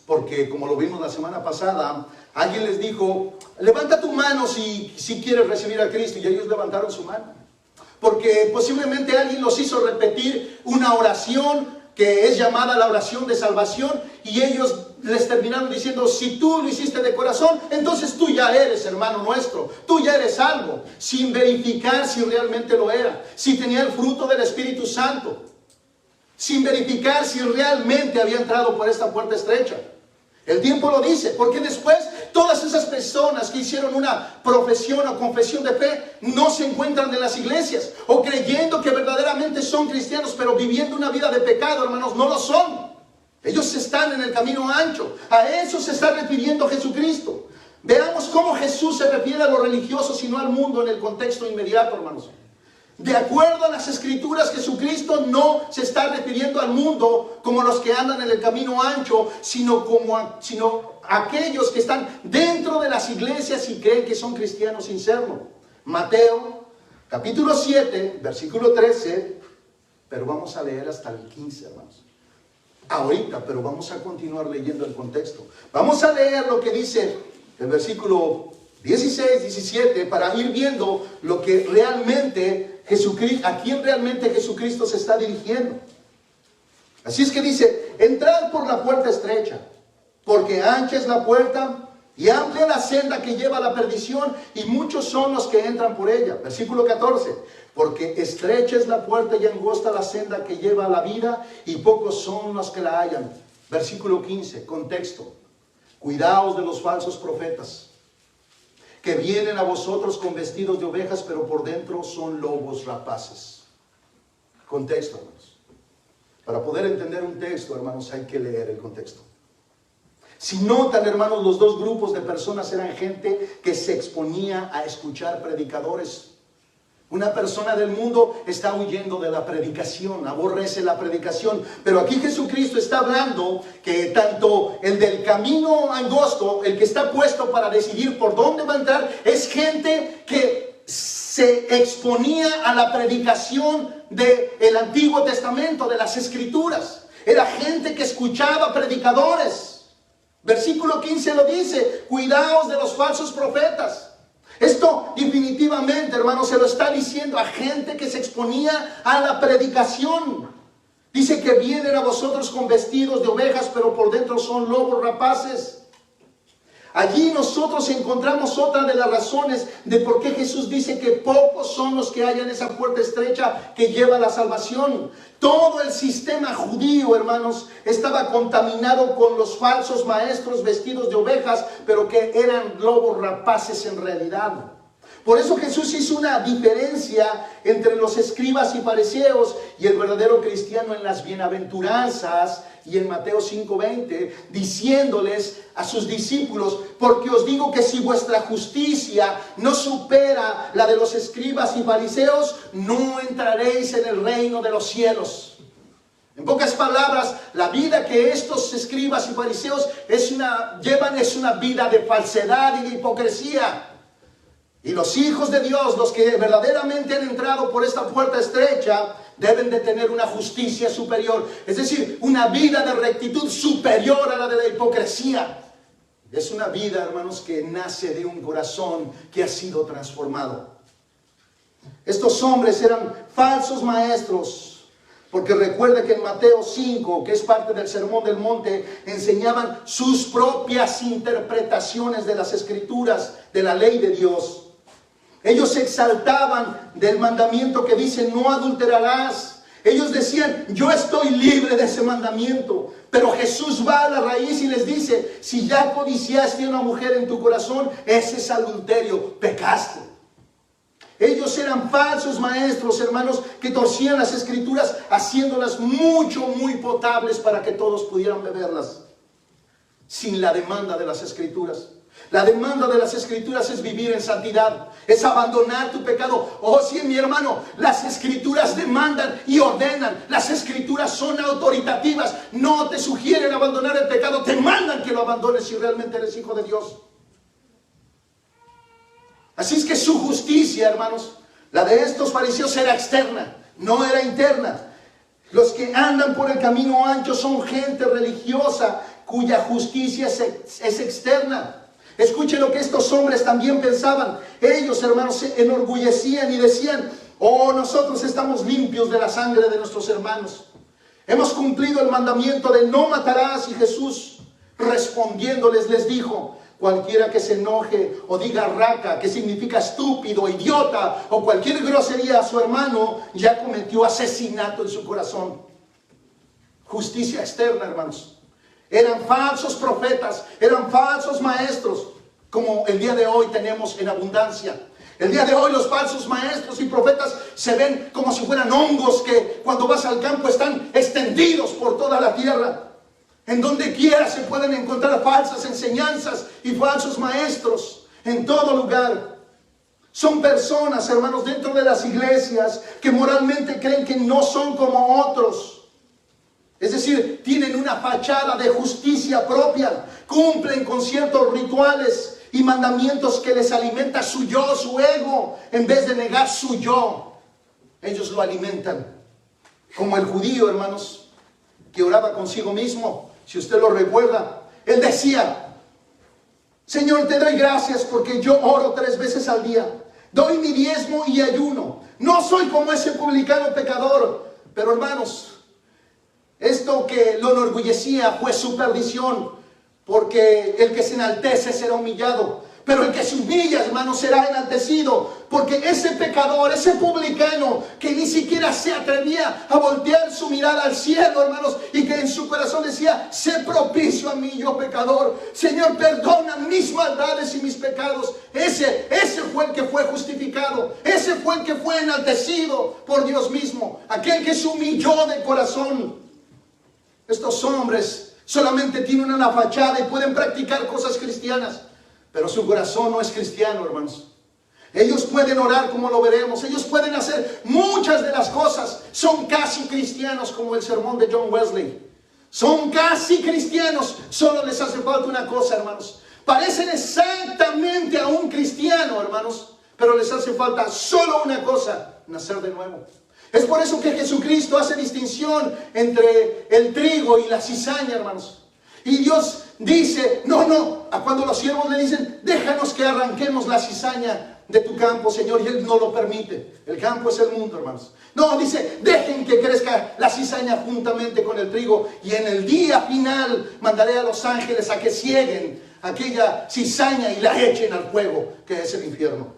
Porque como lo vimos la semana pasada, alguien les dijo, levanta tu mano si quieres recibir a Cristo, y ellos levantaron su mano. Porque posiblemente alguien los hizo repetir una oración que es llamada la oración de salvación, y ellos les terminaron diciendo, si tú lo hiciste de corazón, entonces tú ya eres hermano nuestro, tú ya eres salvo, sin verificar si realmente lo era, si tenía el fruto del Espíritu Santo, sin verificar si realmente había entrado por esta puerta estrecha. El tiempo lo dice, porque después todas esas personas que hicieron una profesión o confesión de fe no se encuentran en las iglesias, o creyendo que verdaderamente son cristianos, pero viviendo una vida de pecado, hermanos, no lo son. Ellos están en el camino ancho. A eso se está refiriendo Jesucristo. Veamos cómo Jesús se refiere a los religiosos y no al mundo en el contexto inmediato, hermanos. De acuerdo a las Escrituras, Jesucristo no se está refiriendo al mundo como los que andan en el camino ancho, sino aquellos que están dentro de las iglesias y creen que son cristianos sin serlo. Mateo, capítulo 7, versículo 13, pero vamos a leer hasta el 15, hermanos. Ahorita, pero vamos a continuar leyendo el contexto. Vamos a leer lo que dice el versículo 16, 17, para ir viendo lo que realmente Jesucristo, a quién realmente Jesucristo se está dirigiendo. Así es que dice, entrad por la puerta estrecha, porque ancha es la puerta y amplia la senda que lleva a la perdición, y muchos son los que entran por ella. Versículo 14, porque estrecha es la puerta y angosta la senda que lleva a la vida, y pocos son los que la hallan. Versículo 15, contexto. Cuidaos de los falsos profetas, que vienen a vosotros con vestidos de ovejas, pero por dentro son lobos rapaces. Contexto, hermanos. Para poder entender un texto, hermanos, hay que leer el contexto. Si notan, hermanos, los dos grupos de personas eran gente que se exponía a escuchar predicadores. Una persona del mundo está huyendo de la predicación, aborrece la predicación. Pero aquí Jesucristo está hablando que tanto el del camino angosto, el que está puesto para decidir por dónde va a entrar, es gente que se exponía a la predicación del Antiguo Testamento, de las Escrituras. Era gente que escuchaba predicadores. Versículo 15 lo dice, cuidaos de los falsos profetas. Esto definitivamente, hermanos, se lo está diciendo a gente que se exponía a la predicación. Dice que vienen a vosotros con vestidos de ovejas, pero por dentro son lobos rapaces. Allí nosotros encontramos otra de las razones de por qué Jesús dice que pocos son los que hallan esa puerta estrecha que lleva a la salvación. Todo el sistema judío, hermanos, estaba contaminado con los falsos maestros vestidos de ovejas, pero que eran lobos rapaces en realidad. Por eso Jesús hizo una diferencia entre los escribas y fariseos y el verdadero cristiano en las bienaventuranzas y en Mateo 5:20, diciéndoles a sus discípulos, porque os digo que si vuestra justicia no supera la de los escribas y fariseos, no entraréis en el reino de los cielos. En pocas palabras, la vida que estos escribas y fariseos llevan es una vida de falsedad y de hipocresía. Y los hijos de Dios, los que verdaderamente han entrado por esta puerta estrecha, deben de tener una justicia superior. Es decir, una vida de rectitud superior a la de la hipocresía. Es una vida, hermanos, que nace de un corazón que ha sido transformado. Estos hombres eran falsos maestros. Porque recuerda que en Mateo 5, que es parte del Sermón del Monte, enseñaban sus propias interpretaciones de las Escrituras, de la ley de Dios. Ellos se exaltaban del mandamiento que dice no adulterarás. Ellos decían, yo estoy libre de ese mandamiento. Pero Jesús va a la raíz y les dice, si ya codiciaste a una mujer en tu corazón, ese es adulterio, pecaste. Ellos eran falsos maestros, hermanos, que torcían las Escrituras, haciéndolas muy potables para que todos pudieran beberlas, sin la demanda de las Escrituras. La demanda de las Escrituras es vivir en santidad, es abandonar tu pecado. Oh sí, mi hermano, las Escrituras demandan y ordenan. Las Escrituras son autoritativas, no te sugieren abandonar el pecado, te mandan que lo abandones si realmente eres hijo de Dios. Así es que su justicia, hermanos, la de estos fariseos era externa, no era interna. Los que andan por el camino ancho son gente religiosa cuya justicia es externa. Escuchen lo que estos hombres también pensaban. Ellos, hermanos, se enorgullecían y decían: oh, nosotros estamos limpios de la sangre de nuestros hermanos. Hemos cumplido el mandamiento de no matarás. Y Jesús, respondiéndoles, les dijo: cualquiera que se enoje o diga raca, que significa estúpido, idiota, o cualquier grosería a su hermano, ya cometió asesinato en su corazón. Justicia externa, hermanos. Eran falsos profetas, eran falsos maestros, como el día de hoy tenemos en abundancia. El día de hoy los falsos maestros y profetas se ven como si fueran hongos que cuando vas al campo están extendidos por toda la tierra. En donde quiera se pueden encontrar falsas enseñanzas y falsos maestros, en todo lugar. Son personas, hermanos, dentro de las iglesias que moralmente creen que no son como otros. Es decir, tienen una fachada de justicia propia, cumplen con ciertos rituales y mandamientos que les alimenta su yo, su ego, en vez de negar su yo. Ellos lo alimentan. Como el judío, hermanos, que oraba consigo mismo. Si usted lo recuerda, él decía: Señor, te doy gracias porque yo oro 3 veces al día. Doy mi diezmo y ayuno. No soy como ese publicano pecador. Pero hermanos, esto que lo enorgullecía fue su perdición, porque el que se enaltece será humillado, pero el que se humilla, hermanos, será enaltecido, porque ese pecador, ese publicano que ni siquiera se atrevía a voltear su mirada al cielo, hermanos, y que en su corazón decía: sé propicio a mí, yo pecador, Señor, perdona mis maldades y mis pecados. Ese fue el que fue justificado, ese fue el que fue enaltecido por Dios mismo, aquel que se humilló de corazón. Estos hombres solamente tienen una fachada y pueden practicar cosas cristianas, pero su corazón no es cristiano, hermanos. Ellos pueden orar, como lo veremos. Ellos pueden hacer muchas de las cosas. Son casi cristianos, como el sermón de John Wesley. Son casi cristianos. Solo les hace falta una cosa, hermanos. Parecen exactamente a un cristiano, hermanos, pero les hace falta solo una cosa: nacer de nuevo. Es por eso que Jesucristo hace distinción entre el trigo y la cizaña, hermanos. Y Dios dice: no, a cuando los siervos le dicen: déjanos que arranquemos la cizaña de tu campo, Señor, y Él no lo permite. El campo es el mundo, hermanos. No, dice: dejen que crezca la cizaña juntamente con el trigo, y en el día final mandaré a los ángeles a que cieguen aquella cizaña y la echen al fuego, que es el infierno.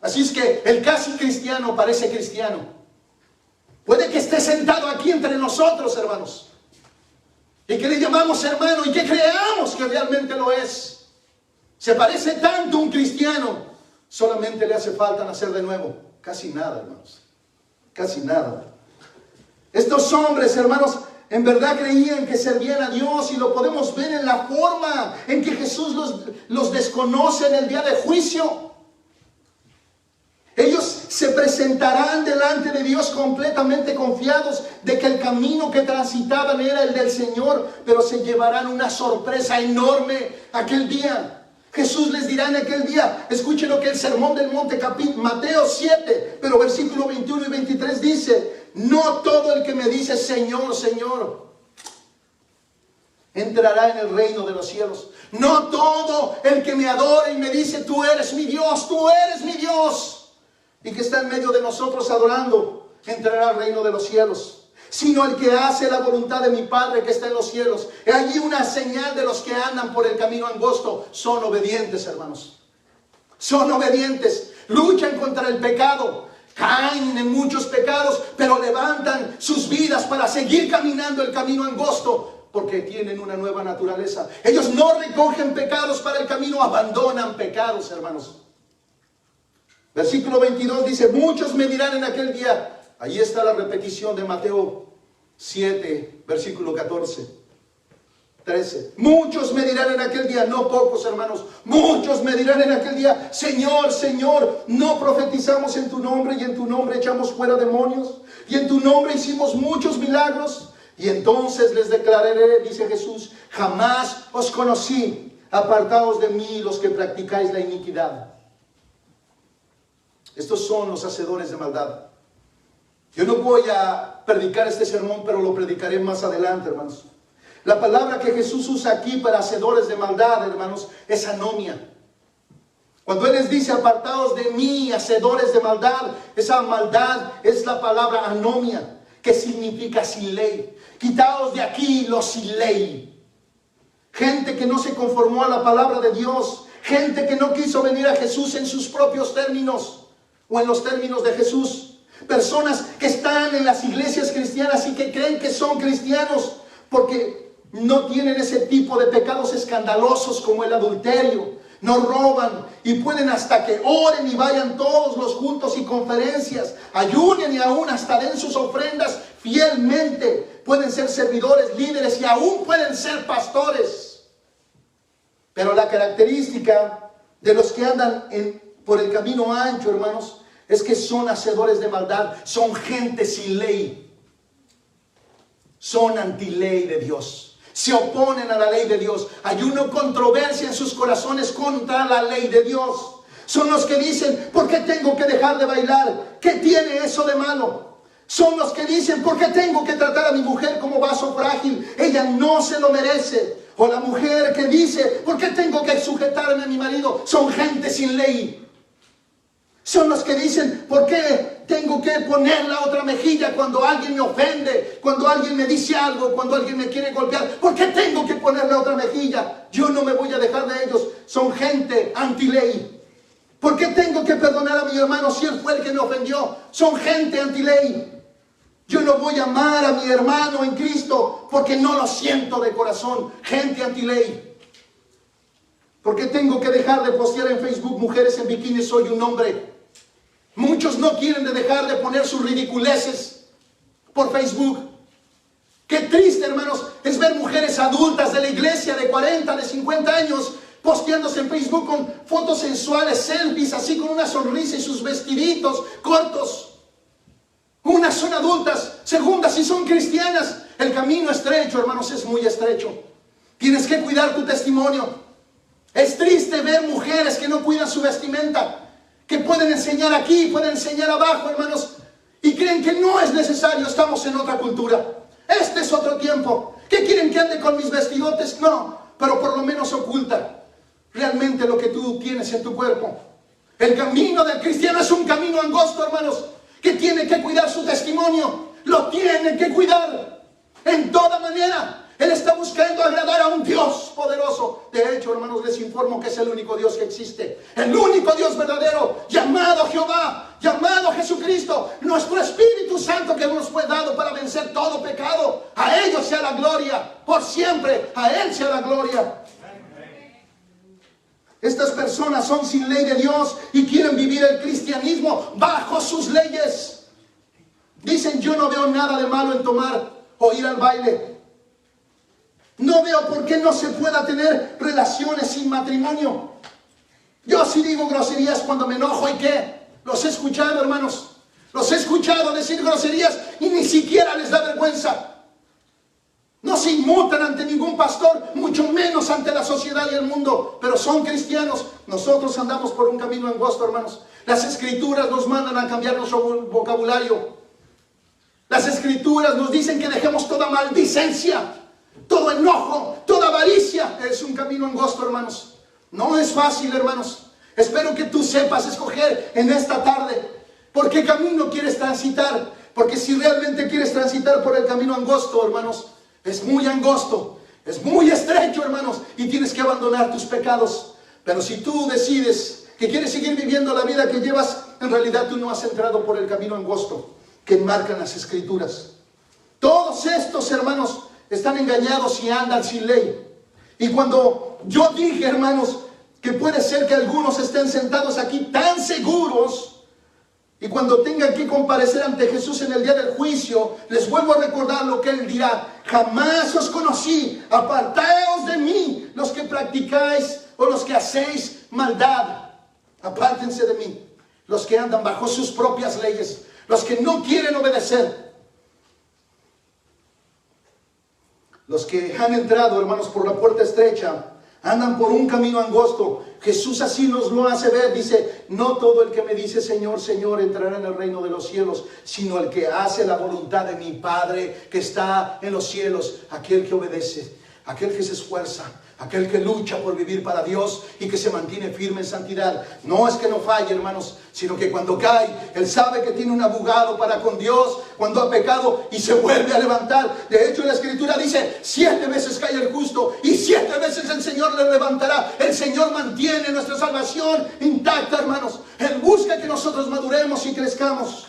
Así es que el casi cristiano parece cristiano. Puede que esté sentado aquí entre nosotros, hermanos, y que le llamamos hermano y que creamos que realmente lo es. Se parece tanto a un cristiano, solamente le hace falta nacer de nuevo. Casi nada, hermanos, casi nada. Estos hombres, hermanos, en verdad creían que servían a Dios, y lo podemos ver en la forma en que Jesús los desconoce en el día de juicio. Ellos se presentarán delante de Dios completamente confiados de que el camino que transitaban era el del Señor, pero se llevarán una sorpresa enorme aquel día. Jesús les dirá en aquel día, escuchen lo que el Sermón del Monte, Mateo 7, pero versículo 21 y 23 dice: no todo el que me dice Señor, Señor, entrará en el reino de los cielos. No todo el que me adora y me dice: tú eres mi Dios, tú eres mi Dios, y que está en medio de nosotros adorando, entrará al reino de los cielos, sino el que hace la voluntad de mi Padre que está en los cielos. He allí una señal de los que andan por el camino angosto. Son obedientes, hermanos. Son obedientes. Luchan contra el pecado. Caen en muchos pecados, pero levantan sus vidas para seguir caminando el camino angosto, porque tienen una nueva naturaleza. Ellos no recogen pecados para el camino, abandonan pecados, hermanos. Versículo 22 dice: muchos me dirán en aquel día. Ahí está la repetición de Mateo 7, versículo 14. 13. Muchos me dirán en aquel día, no pocos hermanos, muchos me dirán en aquel día, Señor, Señor, no profetizamos en tu nombre y en tu nombre echamos fuera demonios y en tu nombre hicimos muchos milagros. Y entonces les declararé, dice Jesús, jamás os conocí, apartaos de mí los que practicáis la iniquidad. Estos son los hacedores de maldad. Yo no voy a predicar este sermón, pero lo predicaré más adelante, hermanos. La palabra que Jesús usa aquí para hacedores de maldad, hermanos, es anomia. Cuando Él les dice, apartaos de mí, hacedores de maldad, esa maldad es la palabra anomia, que significa sin ley. Quitaos de aquí los sin ley. Gente que no se conformó a la palabra de Dios. Gente que no quiso venir a Jesús en sus propios términos o en los términos de Jesús. Personas que están en las iglesias cristianas y que creen que son cristianos porque no tienen ese tipo de pecados escandalosos como el adulterio. No roban y pueden hasta que oren y vayan todos los cultos y conferencias, ayunen y aún hasta den sus ofrendas fielmente. Pueden ser servidores, líderes y aún pueden ser pastores. Pero la característica de los que andan por el camino ancho, hermanos, es que son hacedores de maldad, son gente sin ley, son antiley de Dios. Se oponen a la ley de Dios. Hay una controversia en sus corazones contra la ley de Dios. Son los que dicen, ¿por qué tengo que dejar de bailar? ¿Qué tiene eso de malo? Son los que dicen, ¿por qué tengo que tratar a mi mujer como vaso frágil? Ella no se lo merece. O la mujer que dice, ¿por qué tengo que sujetarme a mi marido? Son gente sin ley. Son los que dicen, ¿por qué tengo que poner la otra mejilla cuando alguien me ofende? Cuando alguien me dice algo, cuando alguien me quiere golpear. ¿Por qué tengo que poner la otra mejilla? Yo no me voy a dejar de ellos. Son gente antiley. ¿Por qué tengo que perdonar a mi hermano si él fue el que me ofendió? Son gente antiley. Yo no voy a amar a mi hermano en Cristo porque no lo siento de corazón. Gente antiley. ¿Por qué tengo que dejar de postear en Facebook mujeres en bikini? Soy un hombre. Muchos no quieren dejar de poner sus ridiculeces por Facebook. Qué triste, hermanos, es ver mujeres adultas de la iglesia de 40, de 50 años posteándose en Facebook con fotos sensuales, selfies, así con una sonrisa y sus vestiditos cortos. Unas son adultas, segundas si son cristianas. El camino estrecho, hermanos, es muy estrecho. Tienes que cuidar tu testimonio. Es triste ver mujeres que no cuidan su vestimenta, que pueden enseñar aquí, pueden enseñar abajo, hermanos, y creen que no es necesario. Estamos en otra cultura. Este es otro tiempo. ¿Qué quieren que ande con mis vestidotes? No, pero por lo menos oculta realmente lo que tú tienes en tu cuerpo. El camino del cristiano es un camino angosto, hermanos, que tiene que cuidar su testimonio. Lo tiene que cuidar en toda manera. Él está buscando agradar a un Dios poderoso. De hecho, hermanos, les informo que es el único Dios que existe. El único Dios verdadero, llamado Jehová, llamado Jesucristo, nuestro Espíritu Santo que nos fue dado para vencer todo pecado. A ellos sea la gloria, por siempre, a Él sea la gloria. Estas personas son sin ley de Dios y quieren vivir el cristianismo bajo sus leyes. Dicen, yo no veo nada de malo en tomar o ir al baile. No veo por qué no se pueda tener relaciones sin matrimonio. Yo sí digo groserías cuando me enojo. ¿Y qué? Los he escuchado, hermanos. Los he escuchado decir groserías y ni siquiera les da vergüenza. No se inmutan ante ningún pastor, mucho menos ante la sociedad y el mundo. Pero son cristianos. Nosotros andamos por un camino angosto, hermanos. Las Escrituras nos mandan a cambiar nuestro vocabulario. Las Escrituras nos dicen que dejemos toda maldicencia, todo enojo, toda avaricia. Es un camino angosto, hermanos. No es fácil, hermanos. Espero que tú sepas escoger en esta tarde por qué camino quieres transitar. Porque si realmente quieres transitar por el camino angosto, hermanos, es muy angosto, es muy estrecho, hermanos, y tienes que abandonar tus pecados. Pero si tú decides que quieres seguir viviendo la vida que llevas, en realidad tú no has entrado por el camino angosto que marcan las Escrituras. Todos estos, hermanos, están engañados y andan sin ley. Y cuando yo dije, hermanos, que puede ser que algunos estén sentados aquí tan seguros Y cuando tengan que comparecer ante Jesús en el día del juicio, les vuelvo a recordar lo que Él dirá: jamás os conocí, apartaos de mí, los que practicáis o los que hacéis maldad. Apártense de mí, los que andan bajo sus propias leyes, los que no quieren obedecer. Los que han entrado, hermanos, por la puerta estrecha, andan por un camino angosto. Jesús así nos lo hace ver. Dice: no todo el que me dice Señor, Señor entrará en el reino de los cielos, sino el que hace la voluntad de mi Padre que está en los cielos. Aquel que obedece, aquel que se esfuerza, aquel que lucha por vivir para Dios y que se mantiene firme en santidad. No es que no falle, hermanos, sino que cuando cae, Él sabe que tiene un abogado para con Dios cuando ha pecado y se vuelve a levantar. De hecho, la Escritura dice: 7 veces cae el justo y 7 veces el Señor le levantará. El Señor mantiene nuestra salvación intacta, hermanos. Él busca que nosotros maduremos y crezcamos.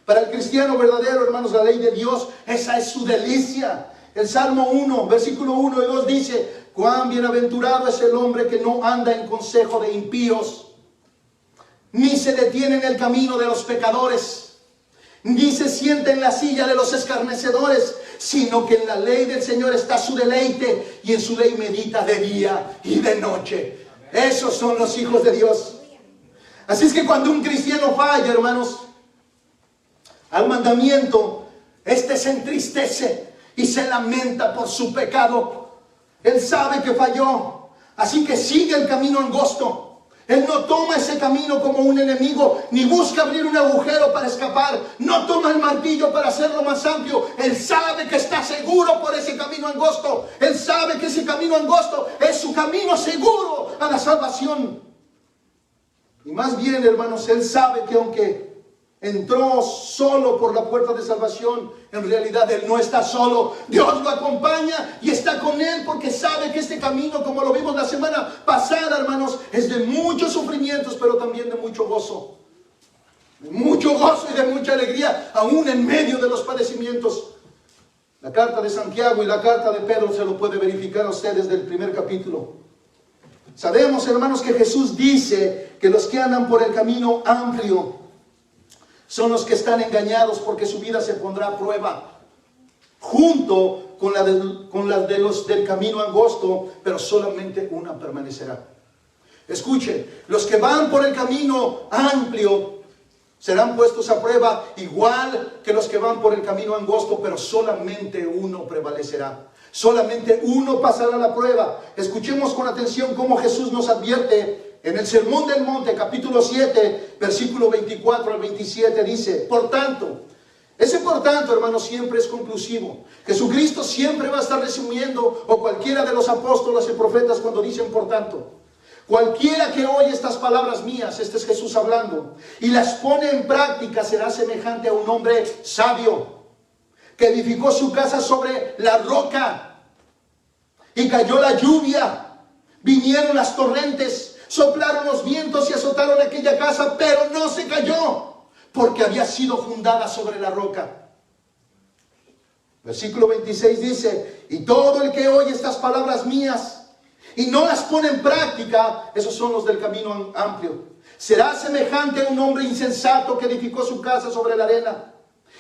Para el cristiano verdadero, hermanos, la ley de Dios, esa es su delicia. El Salmo 1, versículo 1 y 2 dice: cuán bienaventurado es el hombre que no anda en consejo de impíos, ni se detiene en el camino de los pecadores, ni se sienta en la silla de los escarnecedores, sino que en la ley del Señor está su deleite, y en su ley medita de día y de noche. Esos son los hijos de Dios. Así es que cuando un cristiano falla, hermanos, al mandamiento, este se entristece y se lamenta por su pecado. Él sabe que falló, así que sigue el camino angosto. Él no toma ese camino como un enemigo, ni busca abrir un agujero para escapar. No toma el martillo para hacerlo más amplio. Él sabe que está seguro por ese camino angosto. Él sabe que ese camino angosto es su camino seguro a la salvación. Y más bien, hermanos, Él sabe que aunque entró solo por la puerta de salvación, en realidad Él no está solo. Dios lo acompaña y está con Él, porque sabe que este camino, como lo vimos la semana pasada, hermanos, es de muchos sufrimientos, pero también de mucho gozo. De mucho gozo y de mucha alegría, aún en medio de los padecimientos. La carta de Santiago y la carta de Pedro se lo puede verificar a ustedes del primer capítulo. Sabemos, hermanos, que Jesús dice que los que andan por el camino amplio son los que están engañados, porque su vida se pondrá a prueba, junto con las de los del camino angosto, pero solamente una permanecerá. Escuchen, los que van por el camino amplio serán puestos a prueba, igual que los que van por el camino angosto, pero solamente uno prevalecerá. Solamente uno pasará la prueba. Escuchemos con atención cómo Jesús nos advierte en el Sermón del Monte, capítulo 7, versículo 24 al 27, dice: por tanto, ese por tanto, hermanos, siempre es conclusivo. Jesucristo siempre va a estar resumiendo, o cualquiera de los apóstoles y profetas, cuando dicen por tanto. Cualquiera que oye estas palabras mías, este es Jesús hablando, y las pone en práctica, será semejante a un hombre sabio que edificó su casa sobre la roca, y cayó la lluvia, vinieron las torrentes, soplaron los vientos y azotaron aquella casa, pero no se cayó, porque había sido fundada sobre la roca. Versículo 26 dice: y todo el que oye estas palabras mías y no las pone en práctica, esos son los del camino amplio, será semejante a un hombre insensato que edificó su casa sobre la arena,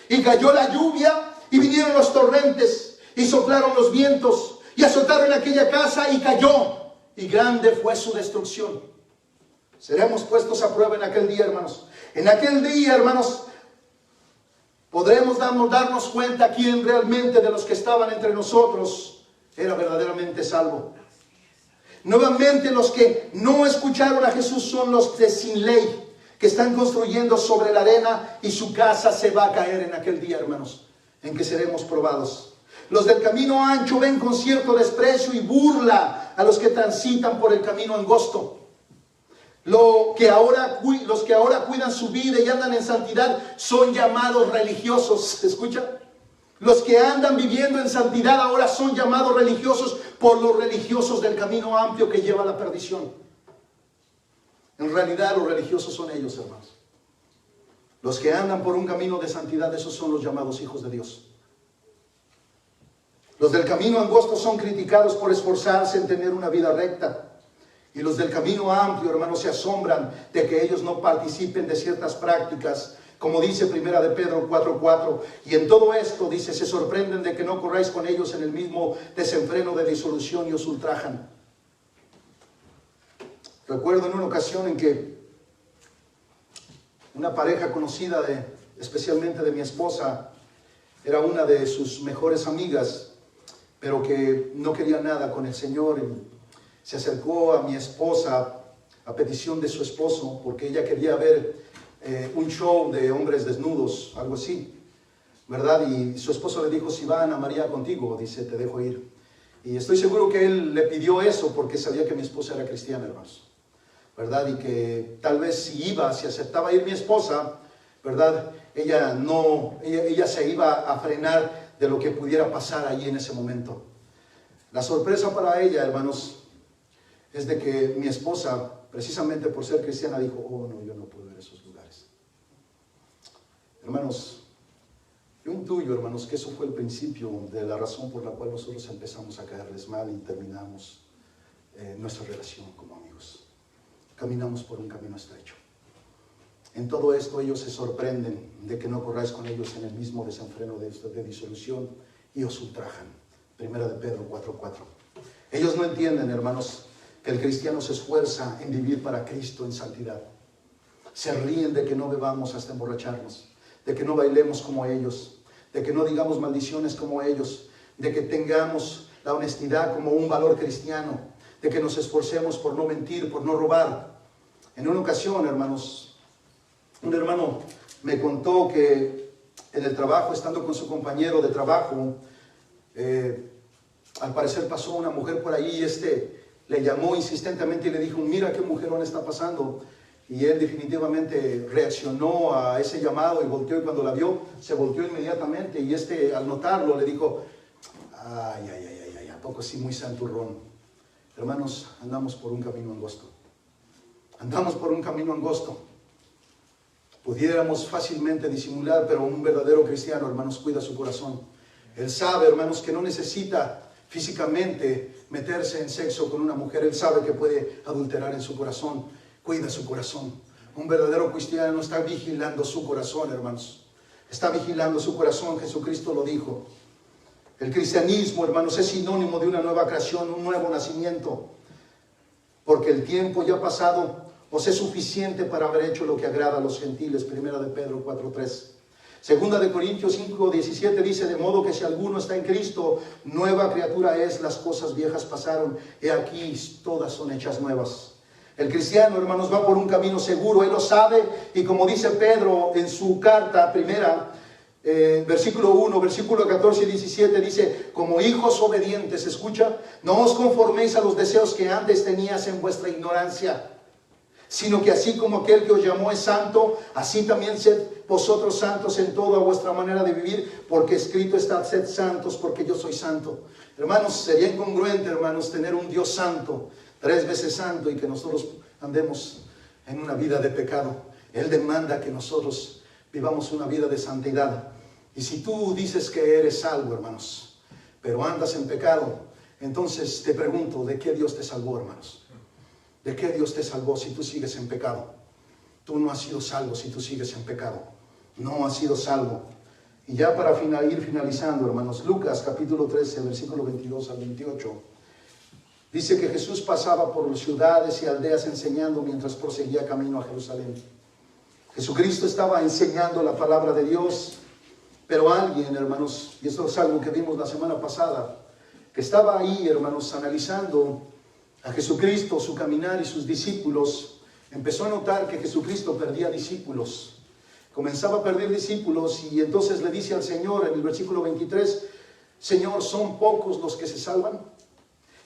y cayó la lluvia, y vinieron los torrentes, y soplaron los vientos, y azotaron aquella casa, y cayó, y grande fue su destrucción. Seremos puestos a prueba en aquel día, hermanos. En aquel día, hermanos, podremos darnos cuenta quién realmente de los que estaban entre nosotros era verdaderamente salvo. Nuevamente, los que no escucharon a Jesús son los de sin ley, que están construyendo sobre la arena, y su casa se va a caer en aquel día, hermanos, en que seremos probados. Los del camino ancho ven con cierto desprecio y burla a los que transitan por el camino angosto. Los que ahora cuidan su vida y andan en santidad son llamados religiosos. ¿Escucha? Los que andan viviendo en santidad ahora son llamados religiosos por los religiosos del camino amplio que lleva a la perdición. En realidad los religiosos son ellos, hermanos. Los que andan por un camino de santidad, esos son los llamados hijos de Dios. Los del camino angosto son criticados por esforzarse en tener una vida recta. Y los del camino amplio, hermanos, se asombran de que ellos no participen de ciertas prácticas, Como dice Primera de Pedro 4:4, y en todo esto, dice, se sorprenden de que no corráis con ellos en el mismo desenfreno de disolución y os ultrajan. Recuerdo en una ocasión en que una pareja conocida, especialmente de mi esposa, era una de sus mejores amigas, pero que no quería nada con el Señor. Y se acercó a mi esposa a petición de su esposo, porque ella quería ver un show de hombres desnudos, algo así, ¿verdad? Y su esposo le dijo, si va Ana María contigo, dice, te dejo ir. Y estoy seguro que él le pidió eso porque sabía que mi esposa era cristiana, hermanos, ¿verdad? Y que tal vez si aceptaba ir mi esposa, ¿verdad? Ella se iba a frenar de lo que pudiera pasar allí en ese momento. La sorpresa para ella, hermanos, es de que mi esposa, precisamente por ser cristiana, dijo, oh no, yo no puedo ver esos lugares. Hermanos, yo intuyo, hermanos, que eso fue el principio de la razón por la cual nosotros empezamos a caerles mal y terminamos nuestra relación como amigos. Caminamos por un camino estrecho. En todo esto ellos se sorprenden de que no corráis con ellos en el mismo desenfreno de disolución y os ultrajan. Primera de Pedro 4:4. Ellos no entienden, hermanos, que el cristiano se esfuerza en vivir para Cristo en santidad. Se ríen de que no bebamos hasta emborracharnos, de que no bailemos como ellos, de que no digamos maldiciones como ellos, de que tengamos la honestidad como un valor cristiano, de que nos esforcemos por no mentir, por no robar. En una ocasión, hermanos, un hermano me contó que en el trabajo, estando con su compañero de trabajo, al parecer pasó una mujer por ahí y le llamó insistentemente y le dijo, mira qué mujerón está pasando. Y él definitivamente reaccionó a ese llamado y volteó, y cuando la vio, se volteó inmediatamente. Y al notarlo le dijo, ay, ¿a poco sí muy santurrón? Hermanos, andamos por un camino angosto. Andamos por un camino angosto. Pudiéramos fácilmente disimular, pero un verdadero cristiano, hermanos, cuida su corazón. Él sabe, hermanos, que no necesita físicamente meterse en sexo con una mujer. Él sabe que puede adulterar en su corazón. Cuida su corazón. Un verdadero cristiano está vigilando su corazón, hermanos. Está vigilando su corazón. Jesucristo lo dijo. El cristianismo, hermanos, es sinónimo de una nueva creación, un nuevo nacimiento. Porque el tiempo ya pasado os es suficiente para haber hecho lo que agrada a los gentiles. Primera de Pedro 4:3. Segunda de Corintios 5:17 dice, de modo que si alguno está en Cristo, nueva criatura es, las cosas viejas pasaron, he aquí todas son hechas nuevas. El cristiano, hermanos, va por un camino seguro, él lo sabe, y como dice Pedro en su carta primera, versículo 1, versículo 14 y 17, dice, como hijos obedientes, escucha, no os conforméis a los deseos que antes tenías en vuestra ignorancia, sino que así como aquel que os llamó es santo, así también sed vosotros santos en toda vuestra manera de vivir, porque escrito está, sed santos, porque yo soy santo. Hermanos, sería incongruente, hermanos, tener un Dios santo, 3 veces santo, y que nosotros andemos en una vida de pecado. Él demanda que nosotros vivamos una vida de santidad. Y si tú dices que eres salvo, hermanos, pero andas en pecado, entonces te pregunto, ¿de qué Dios te salvó, hermanos? ¿De qué Dios te salvó si tú sigues en pecado? Tú no has sido salvo si tú sigues en pecado. No has sido salvo. Y ya para ir finalizando, hermanos, Lucas capítulo 13, versículo 22 al 28. Dice que Jesús pasaba por ciudades y aldeas enseñando mientras proseguía camino a Jerusalén. Jesucristo estaba enseñando la palabra de Dios, pero alguien, hermanos, y esto es algo que vimos la semana pasada, que estaba ahí, hermanos, analizando a Jesucristo, su caminar y sus discípulos, empezó a notar que Jesucristo perdía discípulos. Comenzaba a perder discípulos y entonces le dice al Señor en el versículo 23, Señor, ¿son pocos los que se salvan?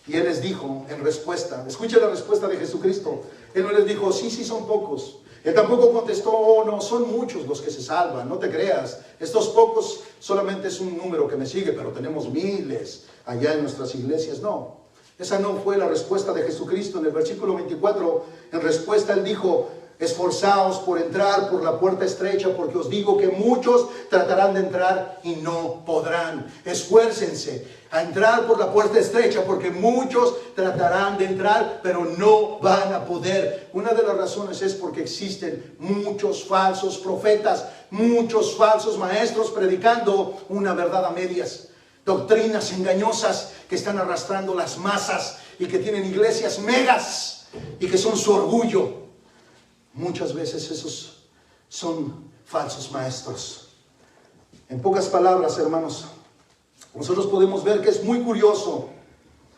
Y Él les dijo en respuesta, escucha la respuesta de Jesucristo. Él no les dijo, sí, son pocos. Él tampoco contestó, oh, no, son muchos los que se salvan, no te creas. Estos pocos solamente es un número que me sigue, pero tenemos miles allá en nuestras iglesias. No, esa no fue la respuesta de Jesucristo. En el versículo 24, en respuesta Él dijo, esforzaos por entrar por la puerta estrecha, porque os digo que muchos tratarán de entrar y no podrán. Esfuércense a entrar por la puerta estrecha, porque muchos tratarán de entrar, pero no van a poder. Una de las razones es porque existen muchos falsos profetas, muchos falsos maestros predicando una verdad a medias. Doctrinas engañosas que están arrastrando las masas y que tienen iglesias megas y que son su orgullo. Muchas veces esos son falsos maestros. En pocas palabras, hermanos, nosotros podemos ver que es muy curioso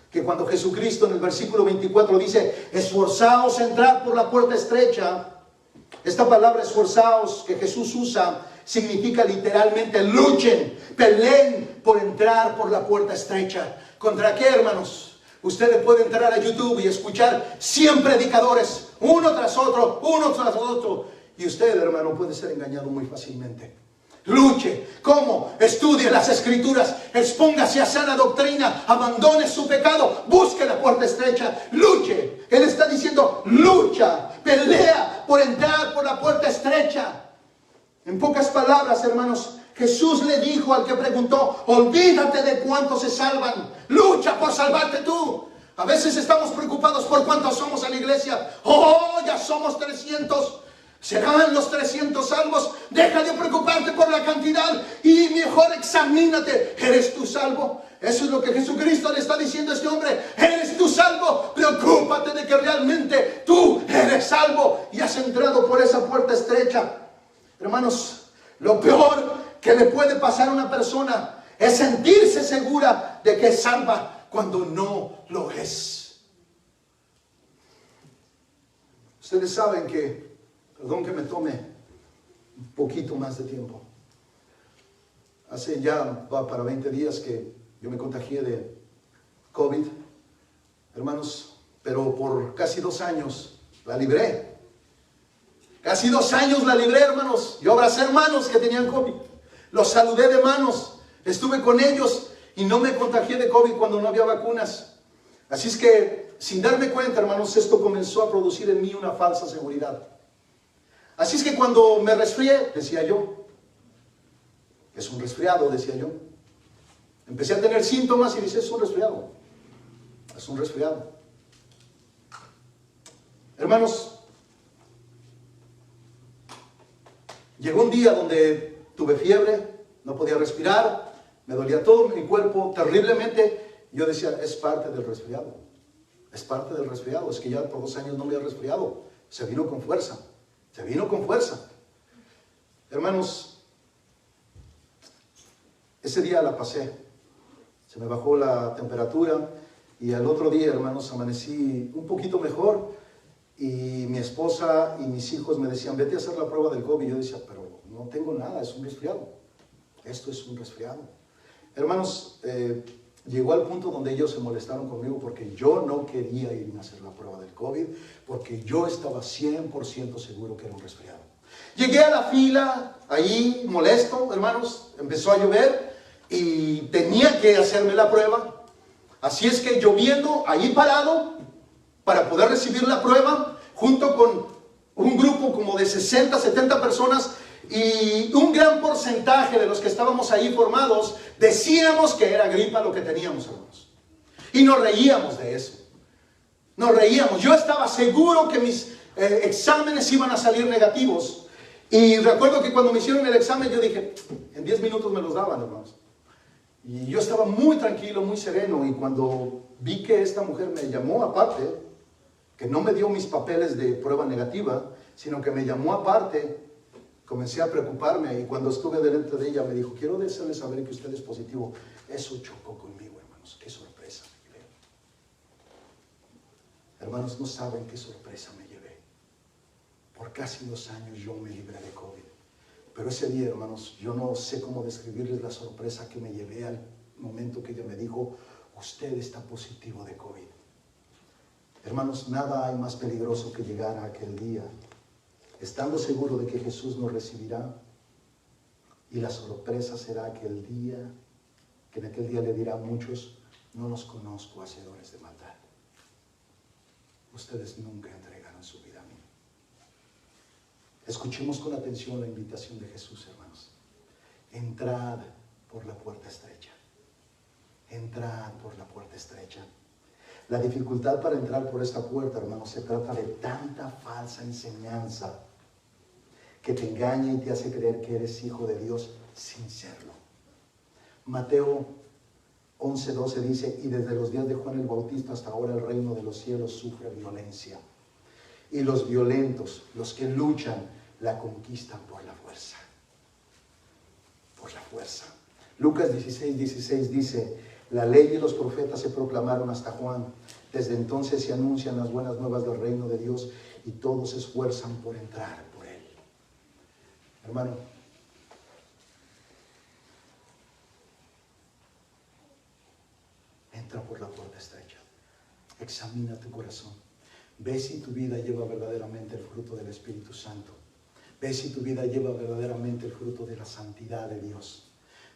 que cuando Jesucristo en el versículo 24 dice, esforzaos a entrar por la puerta estrecha, esta palabra esforzaos que Jesús usa significa literalmente luchen, peleen por entrar por la puerta estrecha. ¿Contra qué, hermanos? Usted puede entrar a YouTube y escuchar 100 predicadores, uno tras otro, y usted, hermano, puede ser engañado muy fácilmente. Luche. ¿Cómo? Estudie las Escrituras, expóngase a sana doctrina, abandone su pecado, busque la puerta estrecha, luche. Él está diciendo, lucha, pelea por entrar por la puerta estrecha. En pocas palabras, hermanos, Jesús le dijo al que preguntó, olvídate de cuántos se salvan, lucha por salvarte tú. A veces estamos preocupados por cuántos somos en la iglesia. Oh, ya somos 300. ¿Serán los 300 salvos? Deja de preocuparte por la cantidad y mejor examínate. ¿Eres tú salvo? Eso es lo que Jesucristo le está diciendo a este hombre. ¿Eres tú salvo? Preocúpate de que realmente tú eres salvo y has entrado por esa puerta estrecha. Hermanos, lo peor que le puede pasar a una persona es sentirse segura de que es salva cuando no lo es. Ustedes saben que, perdón que me tome un poquito más de tiempo, hace ya va para 20 días que yo me contagié de COVID, hermanos, pero por casi 2 años la libré. Casi 2 años la libré, hermanos. Yo abracé hermanos que tenían COVID, los saludé de manos, estuve con ellos y no me contagié de COVID cuando no había vacunas. Así es que, sin darme cuenta, hermanos, esto comenzó a producir en mí una falsa seguridad. Así es que cuando me resfrié, decía yo, es un resfriado, decía yo. Empecé a tener síntomas y dice, es un resfriado. Es un resfriado. Hermanos, llegó un día donde tuve fiebre, no podía respirar, me dolía todo mi cuerpo terriblemente. Yo decía, es parte del resfriado. Es parte del resfriado. Es que ya por 2 años no me había resfriado. Se vino con fuerza. Se vino con fuerza. Hermanos, ese día la pasé. Se me bajó la temperatura y al otro día, hermanos, amanecí un poquito mejor y mi esposa y mis hijos me decían, vete a hacer la prueba del COVID. Y yo decía, pero no tengo nada, es un resfriado. Esto es un resfriado. Hermanos, llegó al punto donde ellos se molestaron conmigo porque yo no quería irme a hacer la prueba del COVID, porque yo estaba 100% seguro que era un resfriado. Llegué a la fila, ahí molesto, hermanos, empezó a llover y tenía que hacerme la prueba. Así es que lloviendo, ahí parado, para poder recibir la prueba, junto con un grupo como de 60, 70 personas, y un gran porcentaje de los que estábamos ahí formados, decíamos que era gripa lo que teníamos, hermanos. Y nos reíamos de eso. Nos reíamos. Yo estaba seguro que mis exámenes iban a salir negativos. Y recuerdo que cuando me hicieron el examen, yo dije, en 10 minutos me los daban, hermanos. Y yo estaba muy tranquilo, muy sereno. Y cuando vi que esta mujer me llamó aparte, que no me dio mis papeles de prueba negativa, sino que me llamó aparte, comencé a preocuparme. Y cuando estuve delante de ella, me dijo, quiero desearle saber que usted es positivo. Eso chocó conmigo, hermanos. Qué sorpresa me llevé. Hermanos, no saben qué sorpresa me llevé. Por casi 2 años yo me libré de COVID. Pero ese día, hermanos, yo no sé cómo describirles la sorpresa que me llevé al momento que ella me dijo, usted está positivo de COVID. Hermanos, nada hay más peligroso que llegar a aquel día, estando seguro de que Jesús nos recibirá, y la sorpresa será aquel día, que en aquel día le dirá a muchos, no los conozco, hacedores de maldad. Ustedes nunca entregaron su vida a mí. Escuchemos con atención la invitación de Jesús, hermanos. Entrad por la puerta estrecha. Entrad por la puerta estrecha. La dificultad para entrar por esta puerta, hermanos, se trata de tanta falsa enseñanza que te engaña y te hace creer que eres hijo de Dios sin serlo. Mateo 11:12 dice: y desde los días de Juan el Bautista hasta ahora el reino de los cielos sufre violencia. Y los violentos, los que luchan, la conquistan por la fuerza. Por la fuerza. Lucas 16:16 dice: la ley y los profetas se proclamaron hasta Juan. Desde entonces se anuncian las buenas nuevas del reino de Dios y todos se esfuerzan por entrar por él. Hermano, entra por la puerta estrecha. Examina tu corazón. Ve si tu vida lleva verdaderamente el fruto del Espíritu Santo. Ve si tu vida lleva verdaderamente el fruto de la santidad de Dios.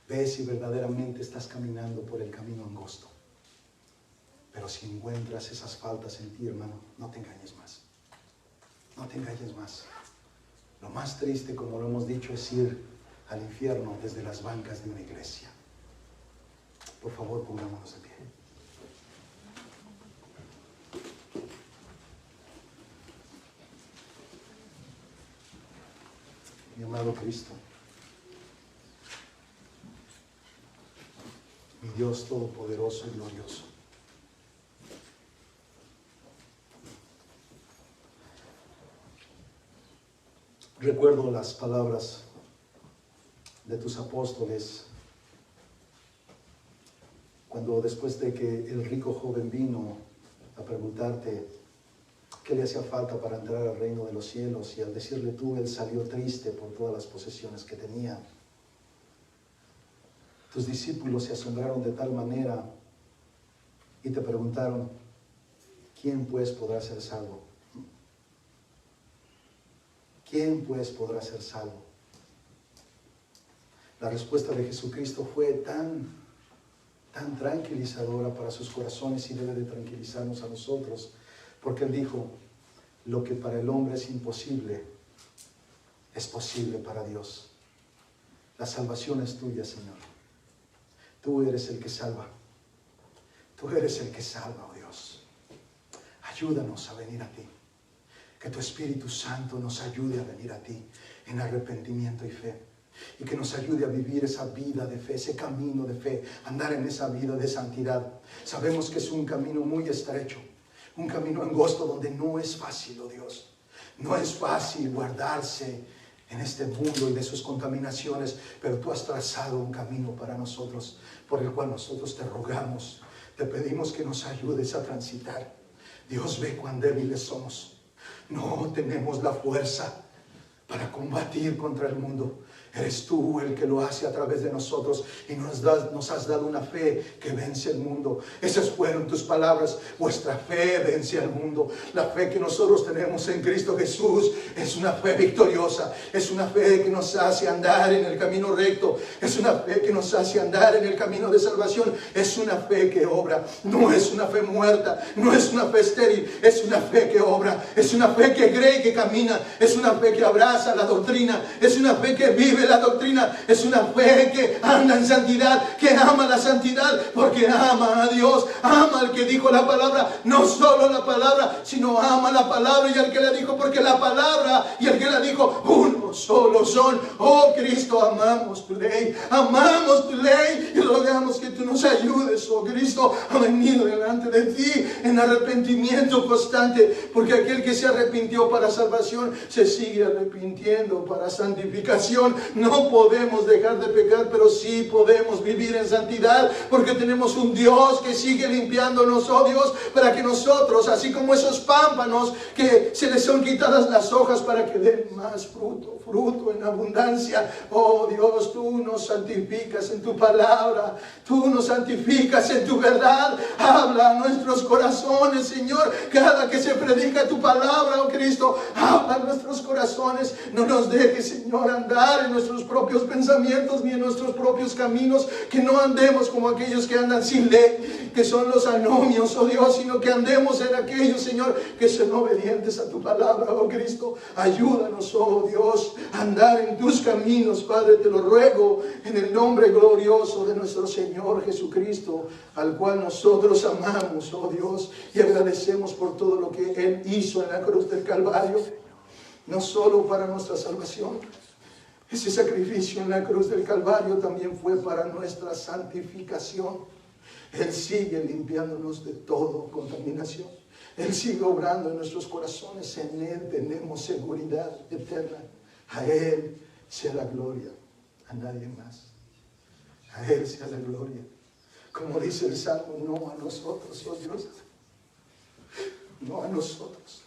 Ve si verdaderamente estás caminando por el camino angosto. Pero si encuentras esas faltas en ti, hermano, no te engañes más. No te engañes más. Lo más triste, como lo hemos dicho, es ir al infierno desde las bancas de una iglesia. Por favor, pongámonos de pie. Mi amado Cristo, mi Dios todopoderoso y glorioso, recuerdo las palabras de tus apóstoles cuando después de que el rico joven vino a preguntarte qué le hacía falta para entrar al reino de los cielos, y al decirle tú, él salió triste por todas las posesiones que tenía. Tus discípulos se asombraron de tal manera y te preguntaron: ¿quién pues podrá ser salvo? ¿Quién pues podrá ser salvo? La respuesta de Jesucristo fue tan tranquilizadora para sus corazones, y debe de tranquilizarnos a nosotros, porque Él dijo: lo que para el hombre es imposible, es posible para Dios. La salvación es tuya, Señor. Tú eres el que salva. Tú eres el que salva, oh Dios. Ayúdanos a venir a ti. Que tu Espíritu Santo nos ayude a venir a ti en arrepentimiento y fe. Y que nos ayude a vivir esa vida de fe, ese camino de fe, andar en esa vida de santidad. Sabemos que es un camino muy estrecho, un camino angosto donde no es fácil, oh Dios. No es fácil guardarse en este mundo y de sus contaminaciones, pero tú has trazado un camino para nosotros, por el cual nosotros te rogamos, te pedimos que nos ayudes a transitar. Dios, ve cuán débiles somos. No tenemos la fuerza para combatir contra el mundo. Eres tú el que lo hace a través de nosotros, y nos has dado una fe que vence el mundo. Esas fueron tus palabras: vuestra fe vence al mundo. La fe que nosotros tenemos en Cristo Jesús es una fe victoriosa, es una fe que nos hace andar en el camino recto, es una fe que nos hace andar en el camino de salvación, es una fe que obra. No es una fe muerta, no es una fe estéril, es una fe que obra, es una fe que cree y que camina, es una fe que abraza la doctrina, es una fe que vive la doctrina, es una fe que anda en santidad, que ama la santidad, porque ama a Dios, ama al que dijo la palabra, no solo la palabra, sino ama la palabra y al que la dijo, porque la palabra y el que la dijo uno solo son. Oh Cristo, amamos tu ley y rogamos que tú nos ayudes, oh Cristo, a venir delante de ti en arrepentimiento constante, porque aquel que se arrepintió para salvación se sigue arrepintiendo para santificación. No podemos dejar de pecar, pero sí podemos vivir en santidad, porque tenemos un Dios que sigue limpiándonos, oh Dios, para que nosotros, así como esos pámpanos que se les son quitadas las hojas para que den más fruto en abundancia. Oh Dios, tú nos santificas en tu palabra, tú nos santificas en tu verdad. Habla a nuestros corazones, Señor, cada que se predica tu palabra, oh Cristo, habla a nuestros corazones. No nos dejes, Señor, andar en nuestros propios pensamientos ni en nuestros propios caminos, que no andemos como aquellos que andan sin ley, que son los anomios, oh Dios, sino que andemos en aquellos, Señor, que son obedientes a tu palabra, oh Cristo. Ayúdanos, oh Dios, a andar en tus caminos, Padre, te lo ruego, en el nombre glorioso de nuestro Señor Jesucristo, al cual nosotros amamos, oh Dios, y agradecemos por todo lo que Él hizo en la cruz del Calvario, no solo para nuestra salvación. Ese sacrificio en la cruz del Calvario también fue para nuestra santificación. Él sigue limpiándonos de toda contaminación. Él sigue obrando en nuestros corazones. En Él tenemos seguridad eterna. A Él sea la gloria, a nadie más. A Él sea la gloria. Como dice el Salmo, no a nosotros, oh Dios, no a nosotros,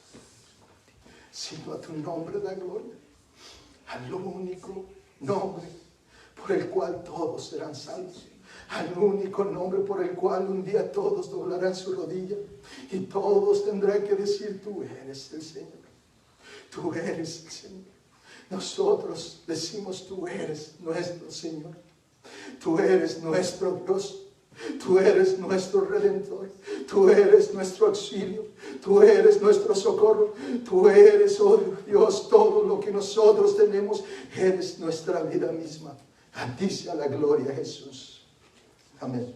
sino a tu nombre da gloria, al único nombre por el cual todos serán salvos, al único nombre por el cual un día todos doblarán su rodilla y todos tendrán que decir: tú eres el Señor, tú eres el Señor. Nosotros decimos: tú eres nuestro Señor, tú eres nuestro Dios, tú eres nuestro Redentor, tú eres nuestro auxilio, tú eres nuestro socorro, tú eres, oh Dios, todo lo que nosotros tenemos, eres nuestra vida misma. A ti sea la gloria, Jesús. Amén.